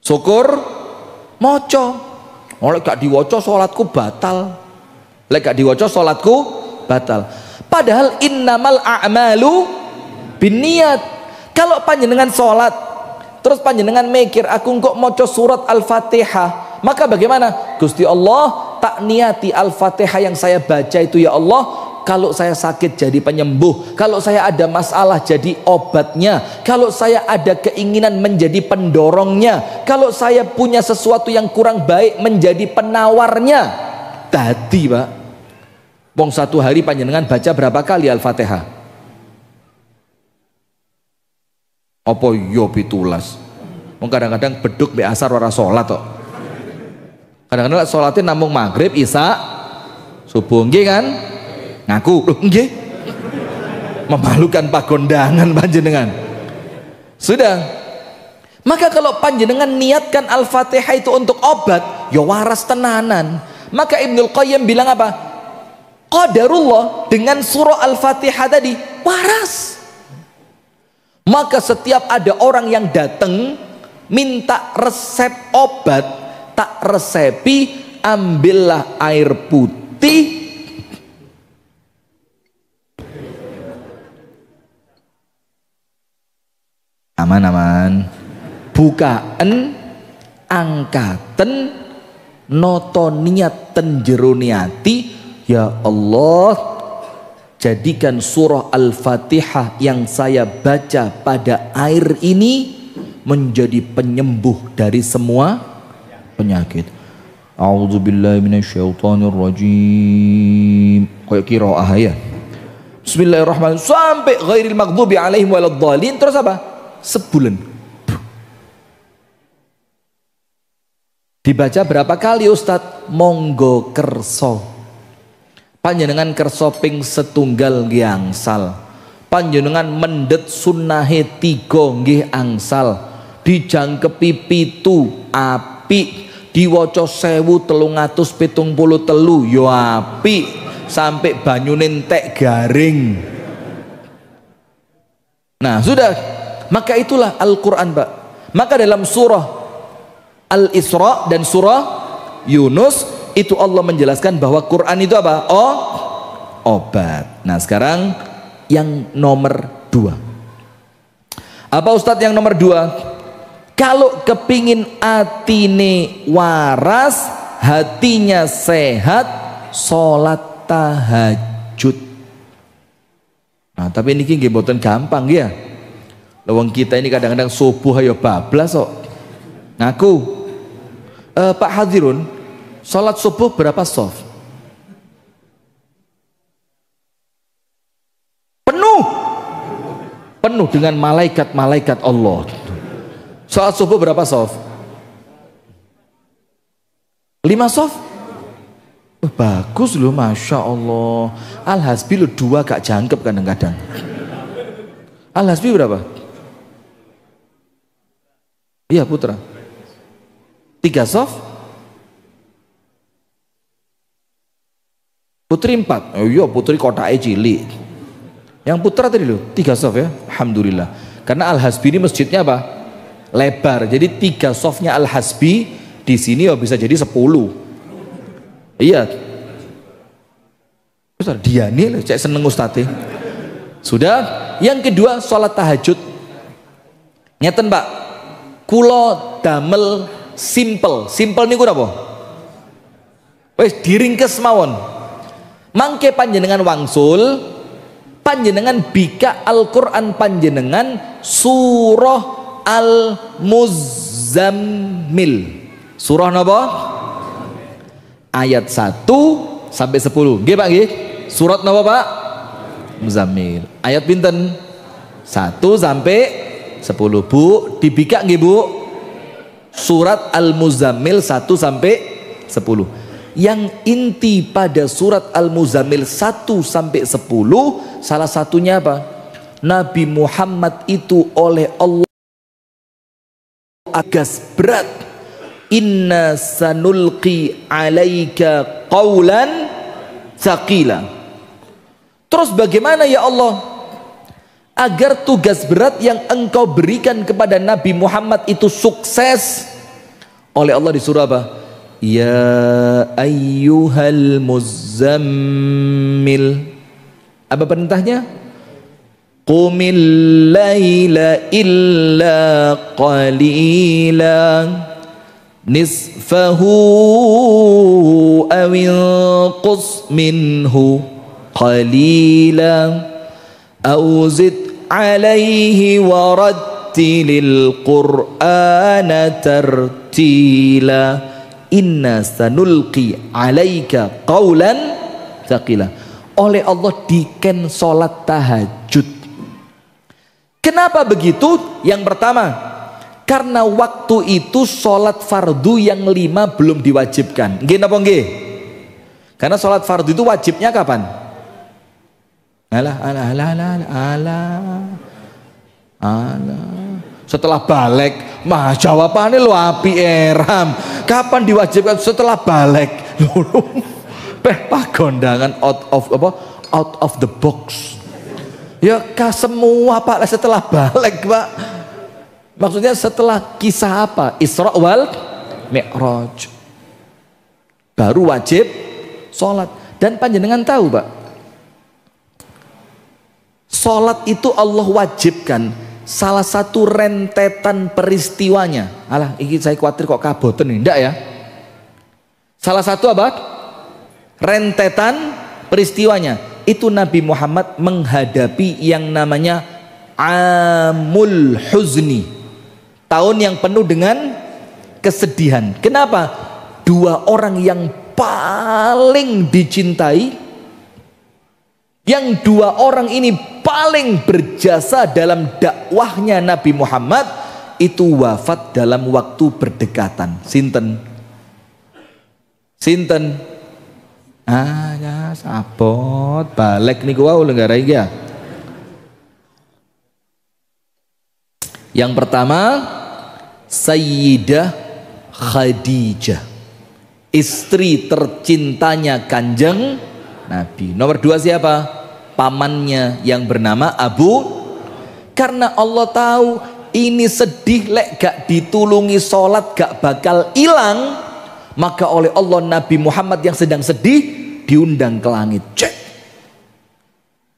Syukur moco. Oleh gak diwaca sholatku batal. Lek gak diwaca salatku batal. Padahal innamal a'malu binniyat. Kalau panjenengan salat terus panjenengan mikir aku kok maca surat Al-Fatihah, maka bagaimana? Gusti Allah, tak niati Al-Fatihah yang saya baca itu ya Allah, kalau saya sakit jadi penyembuh, kalau saya ada masalah jadi obatnya, kalau saya ada keinginan menjadi pendorongnya, kalau saya punya sesuatu yang kurang baik menjadi penawarnya. Tadi Pak, wong satu hari panjenengan baca berapa kali Al-Fatihah? Apa yo pitulas? Wong kadang-kadang beduk mbek asar ora salat kok. Kadang-kadang salatnya namung maghrib, isya, subuh nggih kan? Ngaku, loh nggih. Memalukan pagondangan panjenengan. Sudah. Maka kalau panjenengan niatkan Al-Fatihah itu untuk obat, ya waras tenanan. Maka Ibnul Qayyim bilang apa? Qadarullah dengan surah Al-Fatihah tadi waras. Maka setiap ada orang yang datang minta resep obat, tak resepi, ambillah air putih, aman-aman, bukaan, angkaten, noto niaten jero niati, ya Allah, jadikan surah Al-Fatihah yang saya baca pada air ini menjadi penyembuh dari semua penyakit. A'udzubillahi minasyaitonirrajim. Kayak qiraah ya. Bismillahirrahmanirrahim sampai ghairil maghdubi alaihim waladdallin. Terus apa? Sebulan. Dibaca berapa kali Ustadz? Monggo kerso. Panjenengan kerso ping setunggal nggih angsal. Panjenengan mendet sunnahe 3 nggih angsal. Dijangkepi 7 apik. Diwaca 1373 yo apik. Sampai banyune entek garing. Nah, sudah. Maka itulah Al-Qur'an, Pak. Maka dalam surah Al-Isra dan surah Yunus itu Allah menjelaskan bahwa Quran itu apa? Obat. Nah, sekarang yang nomor 2. Apa Ustadz yang nomor 2? Kalau kepingin atine waras, hatinya sehat, sholat tahajud. Nah, tapi ini nggih mboten gampang ya. Lawang kita ini kadang-kadang subuh ayo bablas kok. Ngaku. Pak Hadirun, sholat subuh berapa shaf? Penuh dengan malaikat-malaikat Allah. Sholat subuh berapa shaf? 5 shaf? Bagus loh, Masya Allah. Al-Hasbi lo 2 gak jangkep kadang-kadang. Al-Hasbi berapa? Iya putra. 3 shaf? Putri 4. Oh iya, putri kotake cilik. Yang putra tadi loh 3 shaf ya. Alhamdulillah. Karena Al-Hasbi ini masjidnya apa? Lebar. Jadi 3 shafnya Al-Hasbi di sini ya bisa jadi 10. Iya. Ustaz, dia nih cek seneng Ustaz. Sudah. Yang kedua sholat tahajud. Ngeten Pak. Kulo damel simple niku napa? Wis diringkes mawon. Mangke panjenengan wangsul, panjenengan bika Al-Qur'an panjenengan surah Al-Muzammil. Surah napa? Ayat 1 sampai 10. Nggih Pak nggih. Surat napa Pak? Muzammil. Ayat pinten? 1 sampai 10. Bu, dibika nggih Bu? Surat Al-Muzammil 1 sampai 10. Yang inti pada surat Al-Muzammil 1 sampai 10 salah satunya apa? Nabi Muhammad itu oleh Allah agas berat. Inna sanulqi alaika qawlan tsaqila. Terus bagaimana ya Allah agar tugas berat yang engkau berikan kepada Nabi Muhammad itu sukses? Oleh Allah disuruh apa? Ya ayyuhal muzammil. Apa perintahnya? Qumil laila illa qalila nisfahu awinqus minhu qalila awzid alaihi warattilil qur'ana tartila inna sanulqi alaika qawlan tsaqila. Oleh Allah diken sholat tahajud. Kenapa begitu? Yang pertama, karena waktu itu sholat fardu yang 5 belum diwajibkan. Nggih napa nggih? Karena sholat fardu itu wajibnya kapan? Alah. Setelah balik, mah jawabannya lo api eram. Kapan diwajibkan? Setelah balik. Pak kondangan out of the box. Ya semua Pak setelah balik Pak. Maksudnya setelah kisah apa? Isra wal Mi'raj. Baru wajib sholat. Dan panjenengan tahu Pak, sholat itu Allah wajibkan. Salah satu rentetan peristiwanya, alah ini saya khawatir kok kaboten nih, enggak ya? Salah satu apa? Rentetan peristiwanya itu Nabi Muhammad menghadapi yang namanya Amul Huzni, tahun yang penuh dengan kesedihan. Kenapa? dua orang yang paling dicintai, yang dua orang ini paling berjasa dalam dakwahnya Nabi Muhammad, itu wafat dalam waktu berdekatan. Sinten? Sinten? Ah ya sabot balik niku wau lenggara iki ya. Yang pertama Sayyidah Khadijah, istri tercintanya Kanjeng Nabi. Nomor dua siapa? Pamannya yang bernama Abu. Karena Allah tahu ini sedih lek gak ditulungi sholat gak bakal hilang, maka oleh Allah Nabi Muhammad yang sedang sedih diundang ke langit. Cek.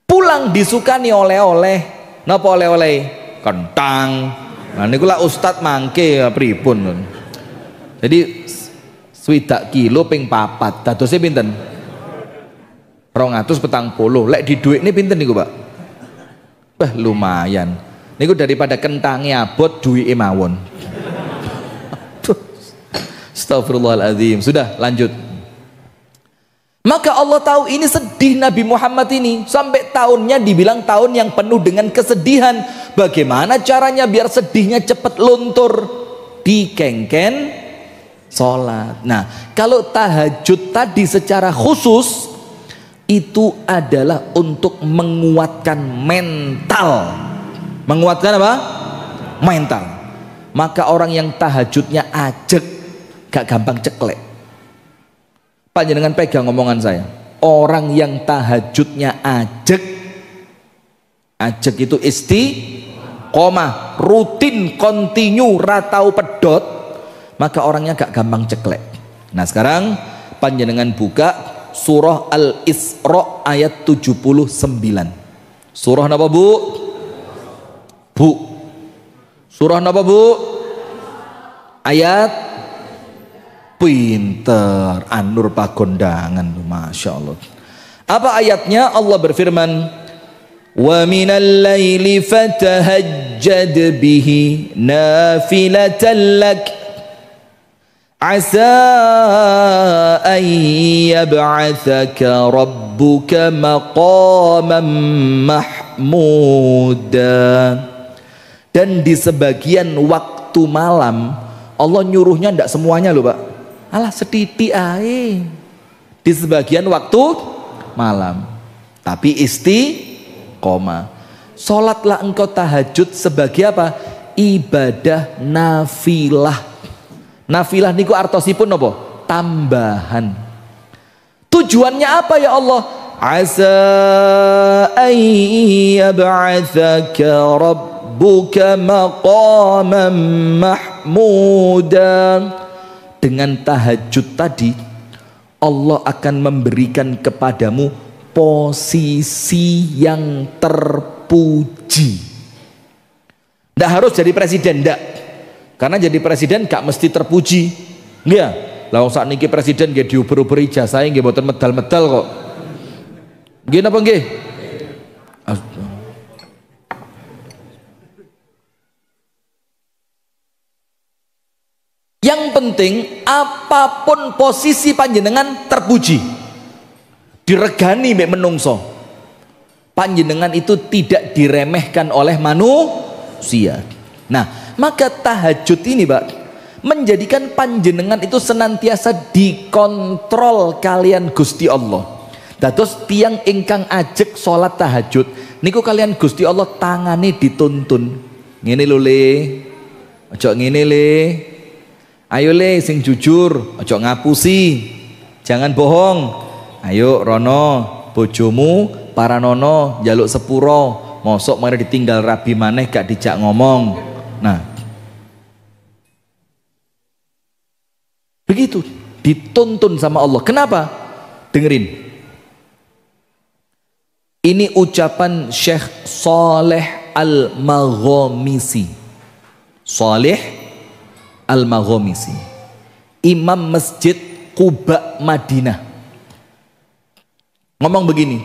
Pulang disukani oleh-oleh. Napa oleh-oleh? Kentang. Nah niku lah ustad mangke pripun. Jadi swidak kilo ping papat. Dadosnya pinten? 240. Lek di duit ini pinten niku, Pak? Lumayan. Niku daripada kentangnya abot duwike mawon. Astagfirullahaladzim. Sudah lanjut. Maka Allah tahu ini sedih Nabi Muhammad ini, sampai tahunnya dibilang tahun yang penuh dengan kesedihan. Bagaimana caranya biar sedihnya cepat luntur? Dikengken sholat. Nah, kalau tahajud tadi secara khusus itu adalah untuk menguatkan mental. Menguatkan apa? Mental. Maka orang yang tahajudnya ajek, gak gampang ceklek. Panjenengan pegang omongan saya. Orang yang tahajudnya ajek, ajek itu istiqomah, rutin, kontinu, ratau pedot, maka orangnya gak gampang ceklek. Nah sekarang panjenengan buka surah Al-Isra ayat 79. Surah apa bu? Bu. Surah apa bu? Ayat pinter, anur pagondangan, masya Allah. Apa ayatnya? Allah berfirman, wa minal laili fatahajjad bihi nafilatan lak asa an yab'athaka rabbuka maqaman mahmuda. Dan di sebagian waktu malam, Allah nyuruhnya ndak semuanya loh Pak, alah setitik ae di sebagian waktu malam, tapi istiqomah. Sholatlah engkau tahajud sebagai apa? Ibadah nafilah. Nafilah niku artosipun apa? Tambahan. Tujuannya apa ya Allah? Asa ayyab'atsaka rabbuka maqaman mahmuda. Dengan tahajud tadi Allah akan memberikan kepadamu posisi yang terpuji. Nggak harus jadi presiden, nggak. Karena jadi presiden gak mesti terpuji. Nggak. Lah saat niki presiden nggih diuber-uber ijazah nggih mboten medal-medal kok. Nggih napa nggih? Yang penting apapun posisi panjenengan terpuji, diregani mek menungso. Panjenengan itu tidak diremehkan oleh manusia. Nah, maka tahajud ini Pak menjadikan panjenengan itu senantiasa dikontrol kalian Gusti Allah. Dados tiang ingkang ajek salat tahajud niku kalian Gusti Allah tangane dituntun. Ngene lho Le. Ojo ngene Le. Ayo Le sing jujur, ojo ngapusi, jangan bohong. Ayo Rono, bojomu paranono jaluk sepuro, mosok mari ditinggal rabi maneh gak dijak ngomong. Nah, begitu dituntun sama Allah. Kenapa? Dengerin. Ini ucapan Syekh Saleh Al-Maghamisi. Saleh Al-Maghamisi, Imam Masjid Quba Madinah, ngomong begini,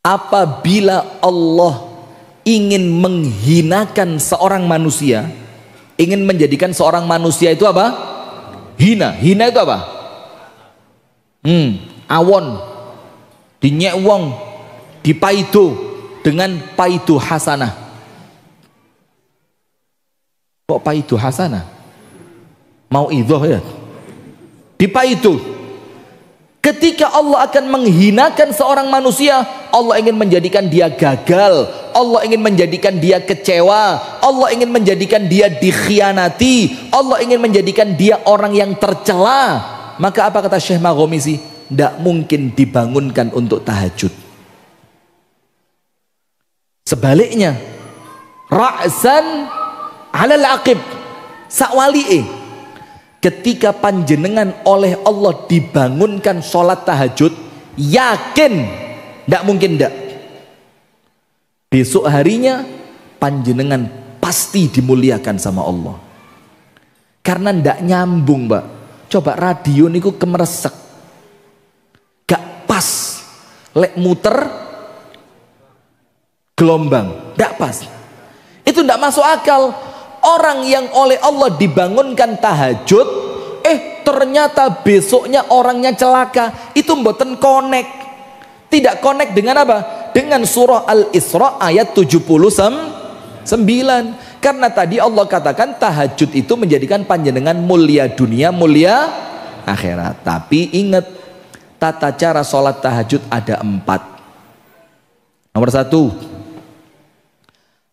apabila Allah ingin menghinakan seorang manusia, ingin menjadikan seorang manusia itu apa? Hina. Hina itu apa? Awon, dinyek wong, dipaido dengan paido hasanah. Kok paido hasanah? Mau idhoh ya? Dipaido. Ketika Allah akan menghinakan seorang manusia, Allah ingin menjadikan dia gagal, Allah ingin menjadikan dia kecewa, Allah ingin menjadikan dia dikhianati, Allah ingin menjadikan dia orang yang tercela. Maka apa kata Syekh Maghomisi? Tidak mungkin dibangunkan untuk tahajud. Sebaliknya, ra'san alal aqib, sakwali'e, ketika panjenengan oleh Allah dibangunkan sholat tahajud, yakin tidak mungkin tidak, besok harinya panjenengan pasti dimuliakan sama Allah. Karena tidak nyambung, Mbak. Coba radio niku kemeresek, gak pas, lek muter gelombang, tidak pas, itu tidak masuk akal. Orang yang oleh Allah dibangunkan tahajud, ternyata besoknya orangnya celaka, itu mboten connect. Tidak connect dengan apa? Dengan surah Al-Isra ayat 79. Karena tadi Allah katakan tahajud itu menjadikan panjenengan mulia dunia, mulia akhirat. Tapi ingat, tata cara sholat tahajud ada 4. Nomor 1,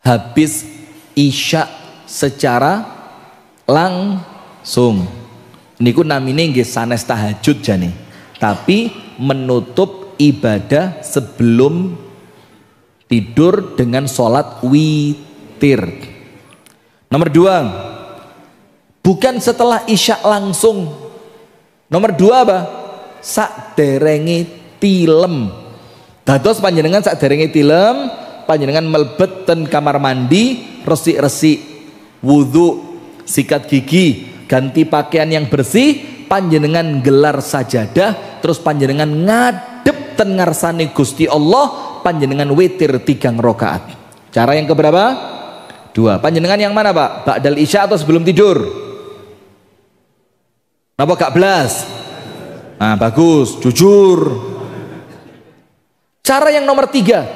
habis isya secara langsung. Niku namine nggih sanes tahajud jane, tapi menutup ibadah sebelum tidur dengan sholat witir. Nomor 2, bukan setelah isya langsung. Nomor 2 apa? Sakderenge tilem. Dados panjenengan sakderenge tilem, panjenengan melebet ten kamar mandi, resik-resik, wudu, sikat gigi, ganti pakaian yang bersih, panjenengan gelar sajadah, terus panjenengan ngadep ten ngarsane Gusti Allah, panjenengan witir 3 rakaat. Cara yang keberapa? 2. Panjenengan yang mana, Pak? Ba'dal isya atau sebelum tidur? Napa gak belas? Nah, bagus, jujur. Cara yang nomor 3,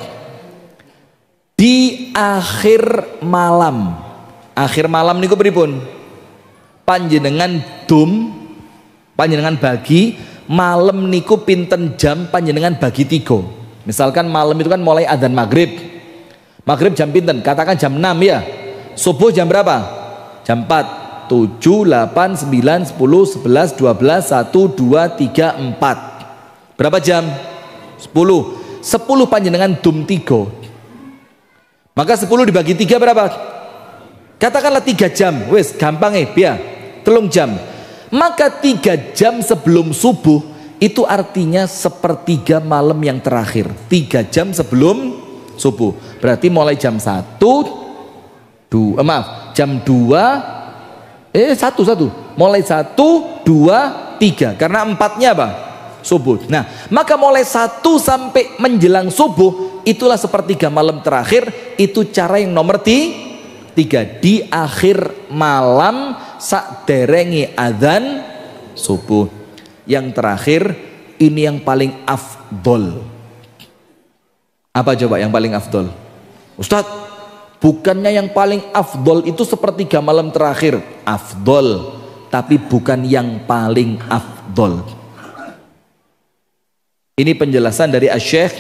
di akhir malam. Akhir malam niku pripun? Panjenengan panjenengan bagi malam niku pinten jam, panjenengan bagi 3. Misalkan malam itu kan mulai adzan maghrib. Maghrib jam pinten? Katakan jam 6 ya. Subuh jam berapa? Jam 4, 7, 8, 9, 10, 11, 12, 1, 2, 3, 4. Berapa jam? 10. 10 panjenengan 3. Maka 10 dibagi 3 berapa? Katakanlah 3 jam. Wes gampang biar 3 jam. Maka 3 jam sebelum subuh itu artinya sepertiga malam yang terakhir. 3 jam sebelum subuh. Berarti mulai jam 1, jam 2, 1. Mulai 1, 2, 3. Karena 4-nya apa? Subuh. Nah, maka mulai 1 sampai menjelang subuh itulah sepertiga malam terakhir. Itu cara yang nomor 3, di akhir malam sakderenge adzan subuh. Yang terakhir ini yang paling afdol. Apa coba yang paling afdol? Ustadz, bukannya yang paling afdol itu sepertiga malam terakhir? Afdol, tapi bukan yang paling afdol. Ini penjelasan dari Asy-Syaikh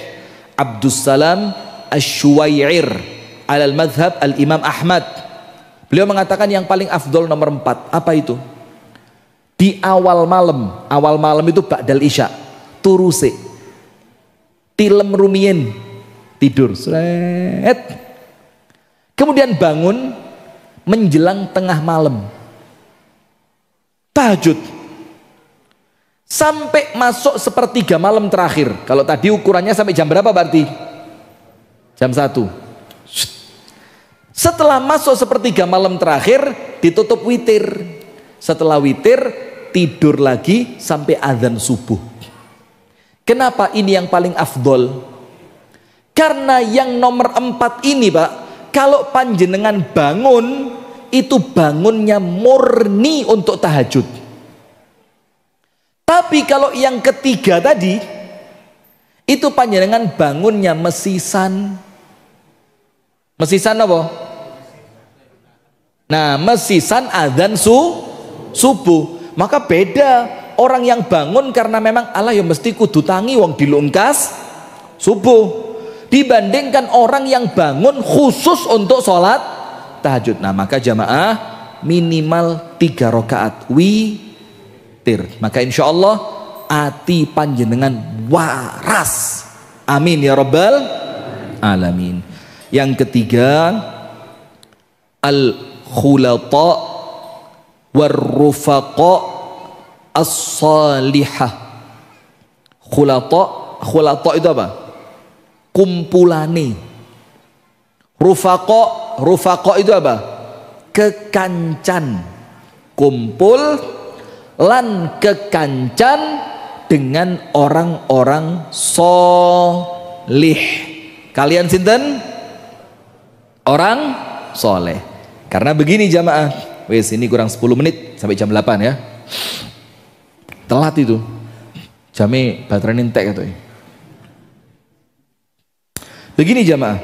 Abdussalam Asy-Syuwair alal madhab al-Imam Ahmad. Beliau mengatakan yang paling afdol nomor 4. Apa itu? Di awal malam itu ba'dal isya, turuse tilem rumien, tidur sret, kemudian bangun menjelang tengah malam, tahajud sampai masuk sepertiga malam terakhir. Kalau tadi ukurannya sampai jam berapa berarti? Jam 1. Setelah masuk sepertiga malam terakhir ditutup witir. Setelah witir tidur lagi sampai azan subuh. Kenapa ini yang paling afdol? Karena yang nomor 4 ini, Pak, kalau panjenengan bangun itu bangunnya murni untuk tahajud. Tapi kalau yang ketiga tadi, itu panjenengan bangunnya mesisan. Mesisan apa? Nah, mesisan adzan subuh. Maka beda orang yang bangun karena memang Allah ya mesti kudu tangi wong dilungkas subuh, dibandingkan orang yang bangun khusus untuk sholat tahajud. Nah, maka jamaah minimal 3 rakaat witir. Maka insya Allah ati panjenengan waras. Amin ya rabbal alamin. Yang ketiga, al khulata warrufaqa as-salihah. Khulata itu apa? Kumpulane. Rufaqa itu apa? Kekancan. Kumpul lan kekancan dengan orang-orang solih. Kalian sinten? Orang soleh. Karena begini jamaah, wes ini kurang 10 menit sampai jam 8 ya. Telat itu. Jame baterai entek katanya. Begini jamaah.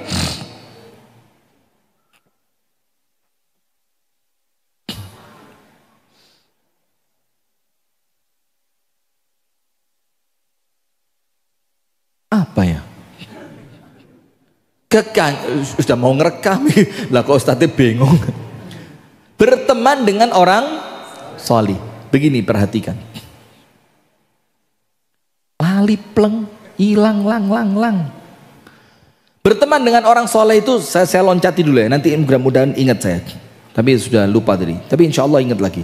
Apa ya? Sudah mau ngerekam lah kok Ustadznya bingung. Berteman dengan orang solih. Begini perhatikan. Lali pleng, hilang lang. Berteman dengan orang soleh itu saya loncati dulu ya. Nanti mudah-mudahan ingat saya. Tapi sudah lupa tadi. Tapi insya Allah ingat lagi.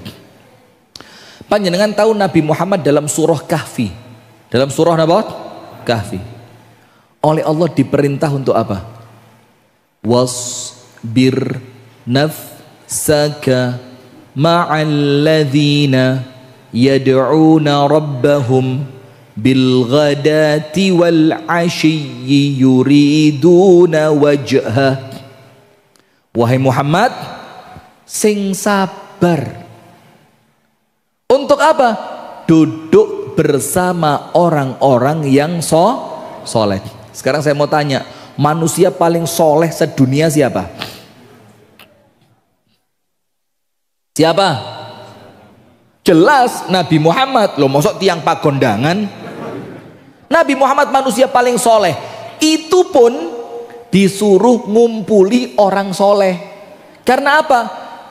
Panjenengan tahu Nabi Muhammad dalam surah Kahfi. Dalam surah apa? Kahfi. Oleh Allah diperintah untuk apa? Wasbir nafsaka ma'al ladzina yad'una rabbahum bil ghadati wal 'ashyi yuriduna wajha. Wahai Muhammad, sing sabar. Untuk apa? Duduk bersama orang-orang yang soleh. Sekarang saya mau tanya, manusia paling soleh sedunia siapa? Siapa? Jelas Nabi Muhammad. Loh, mosok tiang pagondangan? Nabi Muhammad manusia paling soleh. Itu pun disuruh ngumpuli orang soleh. Karena apa?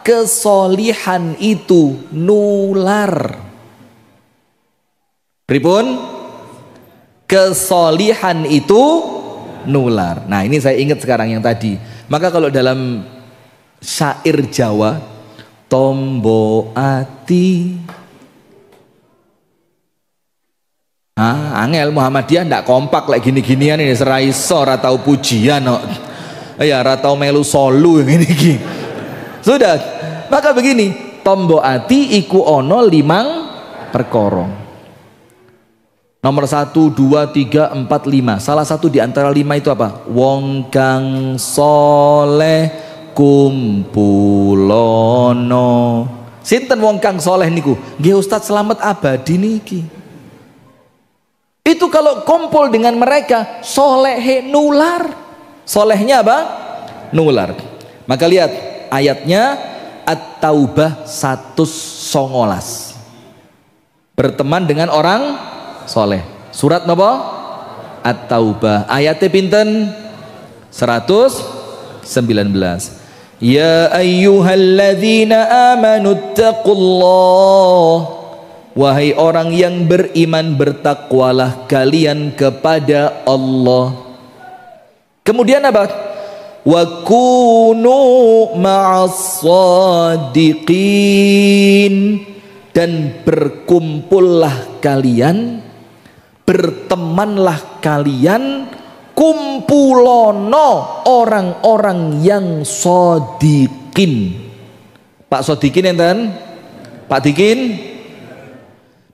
Kesolihan itu nular. Pripun? Kesolihan itu nular. Nah, ini saya ingat sekarang yang tadi. Maka kalau dalam syair Jawa, tombo ati, angel Muhammadiyah ndak kompak like gini-ginian ini, serai ora tau pujian no. Ya ora tau melu solu yang ini. Sudah. Maka begini, tombo ati iku ono 5 perkara. Nomor 1, 2, 3, 4, 5. Salah satu di antara 5 itu apa? Wong kang soleh kumpulono. Sinten wong kang soleh niku? Nggih Ustaz Slamet Abadi niki. Itu kalau kumpul dengan mereka, soleh nular. Solehnya apa? Nular. Maka lihat ayatnya At-Taubah 119. Berteman dengan orang soleh. Surat napa? At-Taubah. Ayatnya pinten? 119. Ya ayyuhalladzina amanu taqullah. Wahai orang yang beriman, bertakwalah kalian kepada Allah. Kemudian apa? Wa kunu ma'as shadiqin. Dan berkumpullah kalian, bertemanlah kalian, kumpulono orang-orang yang sodikin. Pak Sodikin enten? Pak Dikin?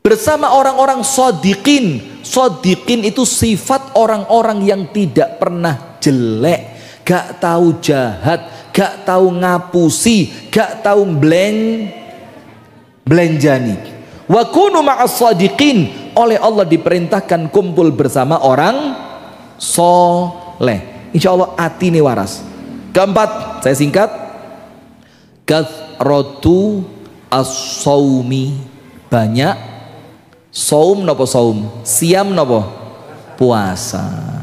Bersama orang-orang sodikin. Sodikin itu sifat orang-orang yang tidak pernah jelek, gak tahu jahat, gak tahu ngapusi, gak tahu belenjani. Wa kunu ma'as shadiqin, oleh Allah diperintahkan kumpul bersama orang soleh. Insya Allah hati ini waras. Keempat, saya singkat, kathratu as-saumi, banyak saum nopo saum, siam nopo puasa.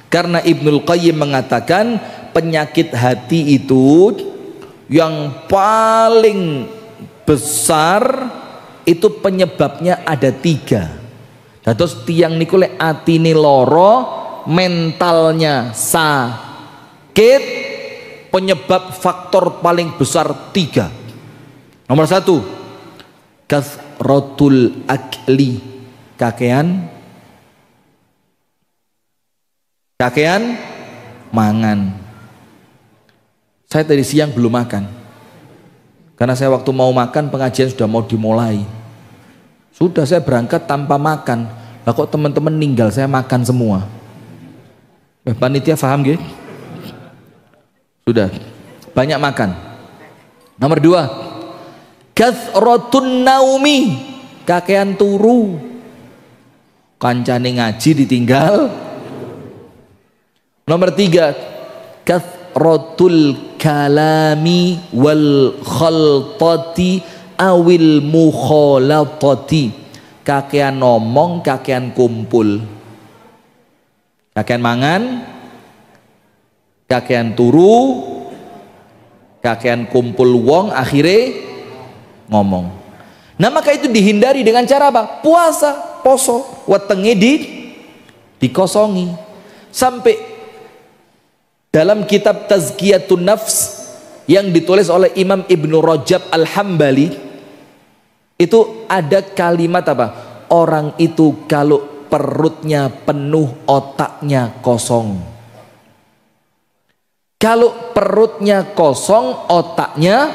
Karena Ibnul Qayyim mengatakan penyakit hati itu yang paling besar itu penyebabnya ada 3. Terus tiang niku lek atine loro, mentalnya sakit, penyebab faktor paling besar 3. Nomor 1, kasratul akli, kakean mangan. Saya tadi siang belum makan karena saya waktu mau makan pengajian sudah mau dimulai, sudah saya berangkat tanpa makan. Lah kok teman-teman ninggal saya makan semua. Panitia paham gitu? Sudah banyak makan. Nomor 2, kathratun naumi, kakean turu, kancane ngaji ditinggal. Nomor 3, kathratul kalami wal khaltati awil mukhalatati, kakean ngomong, kakean kumpul, kakean mangan, kakean turu, kakean kumpul wong, akhirnya ngomong. Nah maka itu dihindari dengan cara apa? Puasa, poso, wetenge dikosongi. Sampai dalam kitab Tazkiyatun Nafs yang ditulis oleh Imam Ibnu Rajab Al-Hambali itu ada kalimat apa? Orang itu kalau perutnya penuh, otaknya kosong. Kalau perutnya kosong, otaknya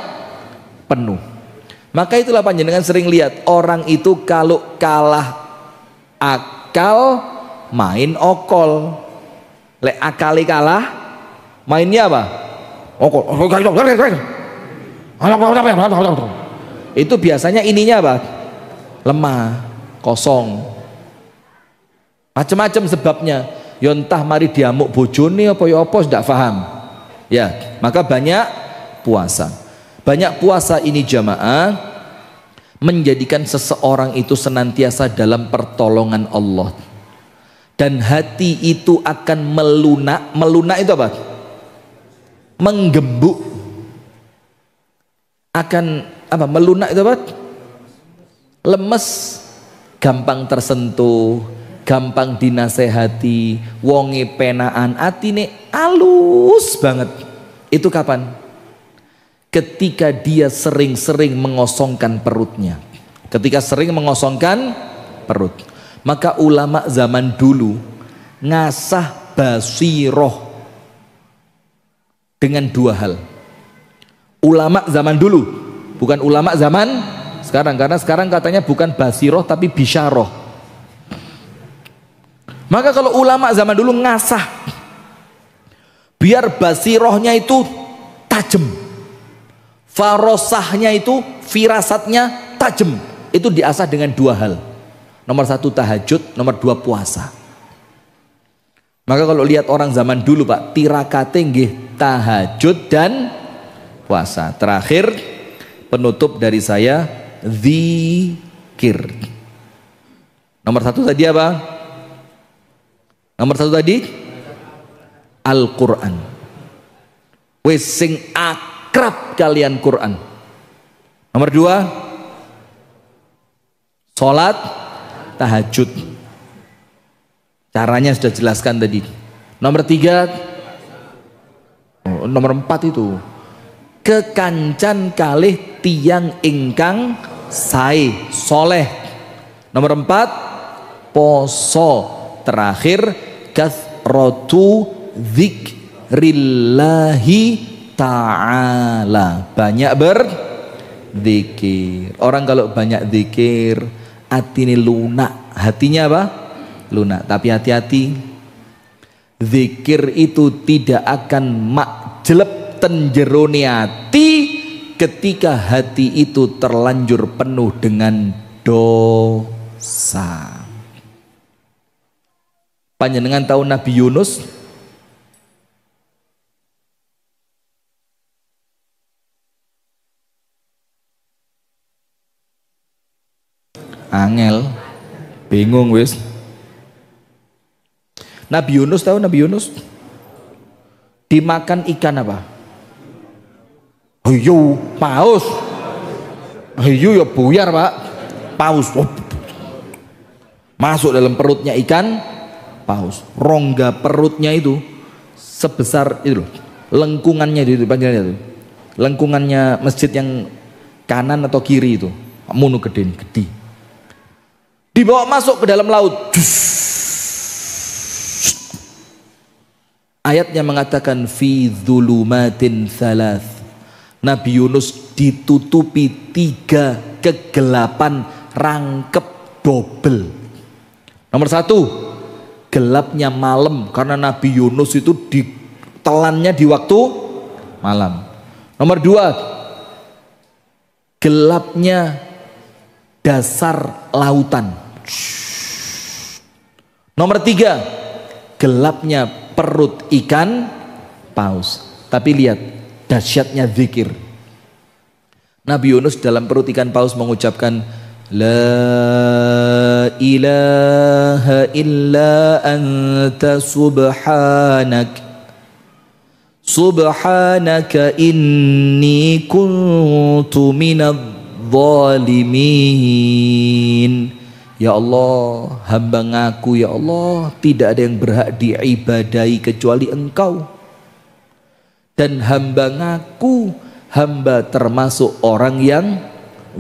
penuh. Maka itulah panjenengan sering lihat orang itu kalau kalah akal main okol. Lek akali kalah, mainnya apa? Okol. Itu biasanya ininya apa? Lemah, kosong. Macam-macam sebabnya. Ya entah mari diamuk bojone apa ya apa sudah paham. Ya, maka banyak puasa. Banyak puasa ini jamaah menjadikan seseorang itu senantiasa dalam pertolongan Allah. Dan hati itu akan melunak. Melunak itu apa? Menggembuk. Akan apa? Melunak itu apa? Lemes, gampang tersentuh, gampang dinasehati, wonge penaan, atine alus banget. Itu kapan? Ketika dia sering-sering mengosongkan perutnya. Ketika sering mengosongkan perut. Maka ulama zaman dulu ngasah basiroh dengan 2 hal. Ulama zaman dulu, bukan ulama zaman sekarang, karena sekarang katanya bukan basiroh tapi bisyaroh. Maka kalau ulama zaman dulu ngasah biar basirohnya itu tajam, farosahnya itu, firasatnya tajam, itu diasah dengan 2 hal. Nomor 1 tahajud, nomor 2 puasa. Maka kalau lihat orang zaman dulu Pak, tirakate nggih tahajud dan puasa. Terakhir penutup dari saya, zikir. Nomor 1 tadi apa? Nomor 1 tadi Al-Quran. Wis sing akrab kalian Quran. Nomor 2 salat tahajud. Caranya sudah jelaskan tadi. Nomor 3 nomor 4 itu kekancan kalih tiang ingkang sae soleh. Nomor 4 poso. Terakhir kathratu dzikrillahi ta'ala, banyak berzikir. Orang kalau banyak zikir atine lunak, hatinya apa? Lunak. Tapi hati-hati, zikir itu tidak akan makjeleb ten jerone ati ketika hati itu terlanjur penuh dengan dosa. Panjenengan tahu Nabi Yunus? Angel, bingung wis. Nabi Yunus tahu Nabi Yunus? Dimakan ikan apa? Hiu, paus. Hiu ya buyar pak, paus. Masuk dalam perutnya ikan paus. Rongga perutnya itu sebesar itu loh, lengkungannya itu panggilannya itu. Lengkungannya masjid yang kanan atau kiri itu, munu gede. Dibawa masuk ke dalam laut. Ayatnya mengatakan fi dzulumatin thalath. Nabi Yunus ditutupi 3 kegelapan rangkep double. Nomor 1, gelapnya malam karena Nabi Yunus itu ditelannya di waktu malam. Nomor 2, gelapnya dasar lautan. Nomor 3, gelapnya perut ikan paus. Tapi lihat dahsyatnya zikir. Nabi Yunus dalam perut ikan paus mengucapkan la ilaha illa anta subhanaka inni kuntu minadh zalimin. Ya Allah, hamba ngaku ya Allah tidak ada yang berhak diibadahi kecuali Engkau, dan hamba ngaku hamba termasuk orang yang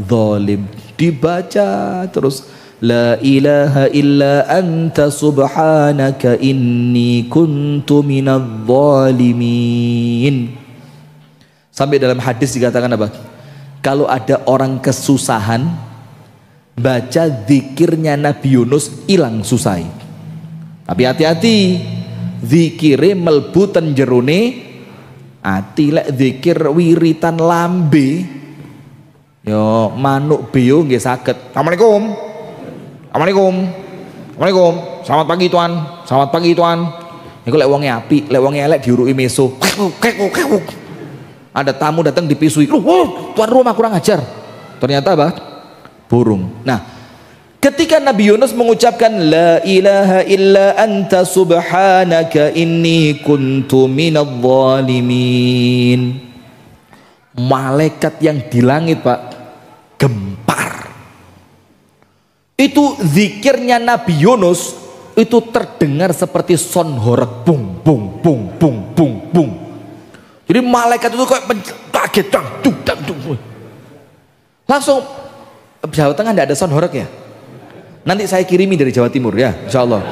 zalim. Dibaca terus la ilaha illa anta subhanaka inni kuntu minadh zalimin. Sampai dalam hadis dikatakan apa? Kalau ada orang kesusahan, baca zikirnya Nabi Yunus hilang susah. Tapi hati-hati, zikire melbu ten jerone ati. Lek zikir wiritan lambe yo manuk beo nggih saged. Assalamualaikum. Assalamualaikum. Assalamualaikum. Selamat pagi tuan. Selamat pagi tuan. Iku lek wonge apik, lek wonge elek diuruki meso. Ada tamu datang dipisui. Tuan rumah kurang ajar. Ternyata apa? Burung. Nah, ketika Nabi Yunus mengucapkan la ilaha illa anta subhanaka inni kuntu minadh zalimin, malaikat yang di langit pak gempar. Itu zikirnya Nabi Yunus itu terdengar seperti sound horeg, bung bung bung bung bung bung. Jadi malaikat itu kayak kaget, langsung. Jawa Tengah tidak ada sound horeg ya? Nanti saya kirimi dari Jawa Timur ya, insya Allah.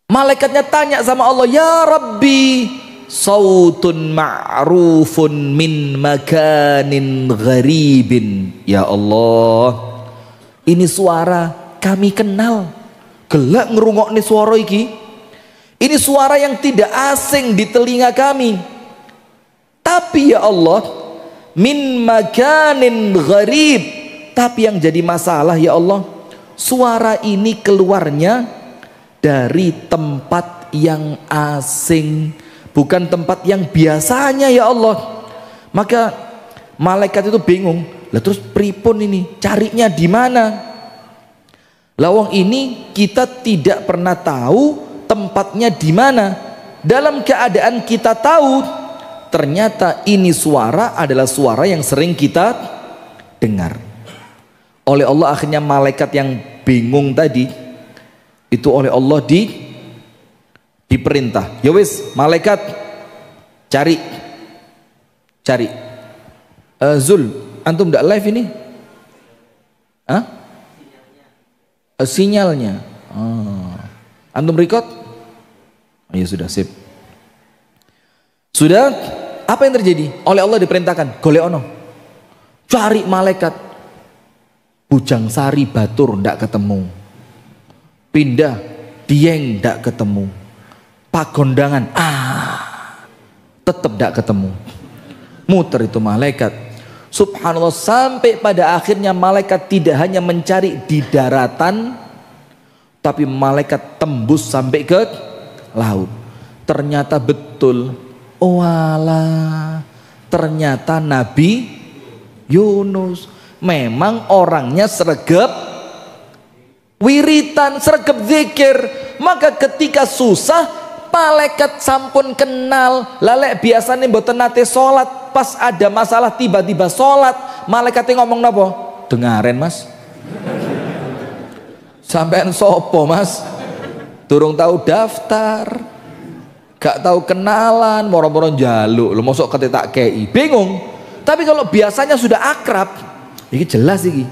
Malaikatnya tanya sama Allah, ya Rabbi, sautun ma'rufun min makanin gharibin. Ya Allah, ini suara kami kenal. Gelak ngerungokne suara iki. Ini suara yang tidak asing di telinga kami. Tapi ya Allah, min makanin gharib, tapi yang jadi masalah ya Allah, suara ini keluarnya dari tempat yang asing, bukan tempat yang biasanya ya Allah. Maka malaikat itu bingung, lah terus pripun ini, carinya di mana? Lawang ini kita tidak pernah tahu tempatnya di mana. Dalam keadaan kita tahu, ternyata ini suara adalah suara yang sering kita dengar. Oleh Allah akhirnya malaikat yang bingung tadi itu oleh Allah diperintah, ya wis malaikat cari Zul, antum ndak live ini? Sinyalnya antum record? Ya sudah, sip. Sudah, apa yang terjadi? Oleh Allah diperintahkan, golek ono. Cari malaikat. Bujang Sari Batur ndak ketemu. Pindah Dieng ndak ketemu. Pagondangan tetap tidak ketemu. Muter itu malaikat. Subhanallah, sampai pada akhirnya malaikat tidak hanya mencari di daratan, tapi malaikat tembus sampai ke laut. Ternyata betul, walah, ternyata Nabi Yunus memang orangnya sregep wiritan, sregep zikir. Maka ketika susah, malaikat sampun kenal. Lalek biasanya mboten nate salat, pas ada masalah tiba-tiba salat, malaikatnya ngomong napa? Dengaren Mas. Sampean sopo Mas? Durung tahu daftar, gak tahu kenalan, moro-moro njaluk, lu mosok kate tak kei, bingung. Tapi kalau biasanya sudah akrab, ini jelas iki.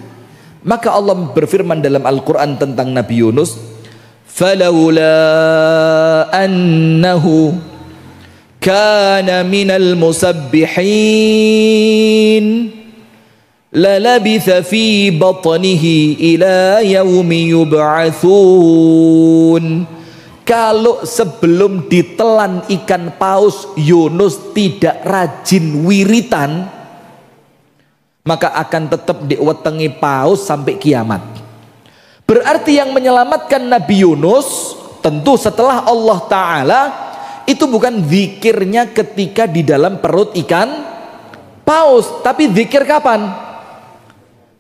Maka Allah berfirman dalam Al-Quran tentang Nabi Yunus, falawla annahu kana minal musabbihin lalabitha fi batnihi ila yaumi yub'atsun. Kalau sebelum ditelan ikan paus Yunus tidak rajin wiritan, maka akan tetap diwetengi paus sampai kiamat. Berarti yang menyelamatkan Nabi Yunus tentu setelah Allah Ta'ala itu bukan zikirnya ketika di dalam perut ikan paus, tapi zikir kapan?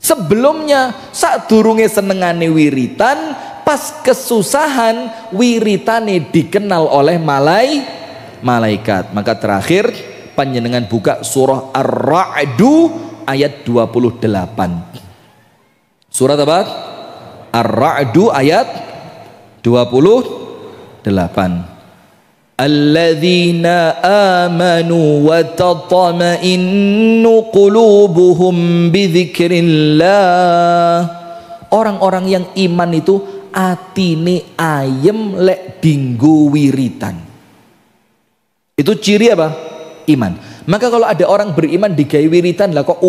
Sebelumnya, saat durunge senengane wiritan, pas kesusahan wiritane dikenal oleh malaikat. Maka terakhir panjenengan buka surah Ar-Ra'du ayat 28. Surat apa? Ar-Ra'du ayat 28. Alladzina amanu wa tatma'innu qulubuhum bidzikrillah. Orang-orang yang iman itu atine ayem lek dinggo wiritan. Itu ciri apa? Iman. Maka kalau ada orang beriman digawe wiritan lah kok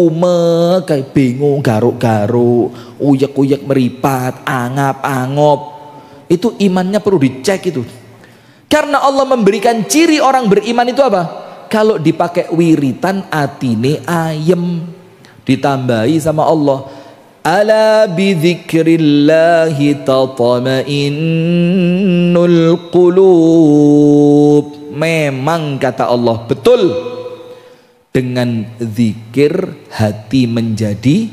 kayak bingung, garuk-garuk, uyek-uyek meripat, angap-angop, itu imannya perlu dicek itu. Karena Allah memberikan ciri orang beriman itu apa? Kalau dipakai wiritan atine ayem, ditambahi sama Allah, ala bidzikrillahi tatma'innul qulub. Memang kata Allah, betul, dengan zikir hati menjadi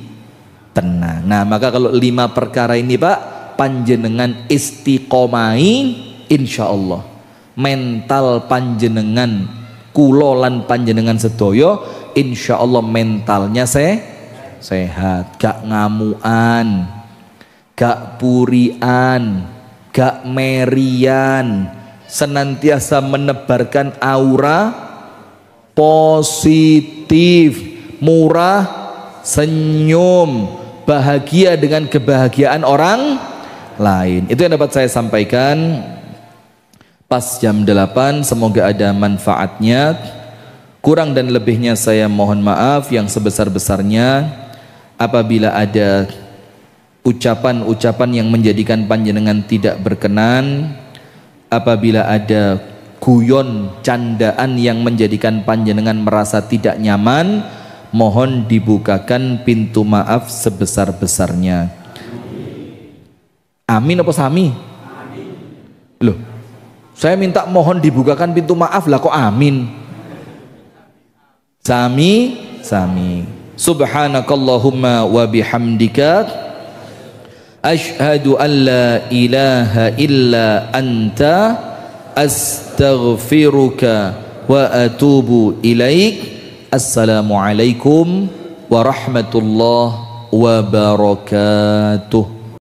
tenang. Nah, maka kalau 5 perkara ini Pak, panjenengan istiqomai, insya Allah mental panjenengan kulolan panjenengan sedoyo, insya Allah mentalnya sehat, gak ngamuan, gak purian, gak merian, senantiasa menebarkan aura positif, murah senyum, bahagia dengan kebahagiaan orang lain. Itu yang dapat saya sampaikan pas jam 8. Semoga ada manfaatnya. Kurang dan lebihnya saya mohon maaf yang sebesar-besarnya. Apabila ada ucapan-ucapan yang menjadikan panjenengan tidak berkenan, apabila ada guyon candaan yang menjadikan panjenengan merasa tidak nyaman, mohon dibukakan pintu maaf sebesar-besarnya. Amin apa sami? Loh, saya minta mohon dibukakan pintu maaf lah kok amin? Sami, sami. Subhanakallahumma wa bihamdika asyhadu an la ilaha illa anta astaghfiruka wa atubu ilaik. Assalamualaikum warahmatullahi wabarakatuh.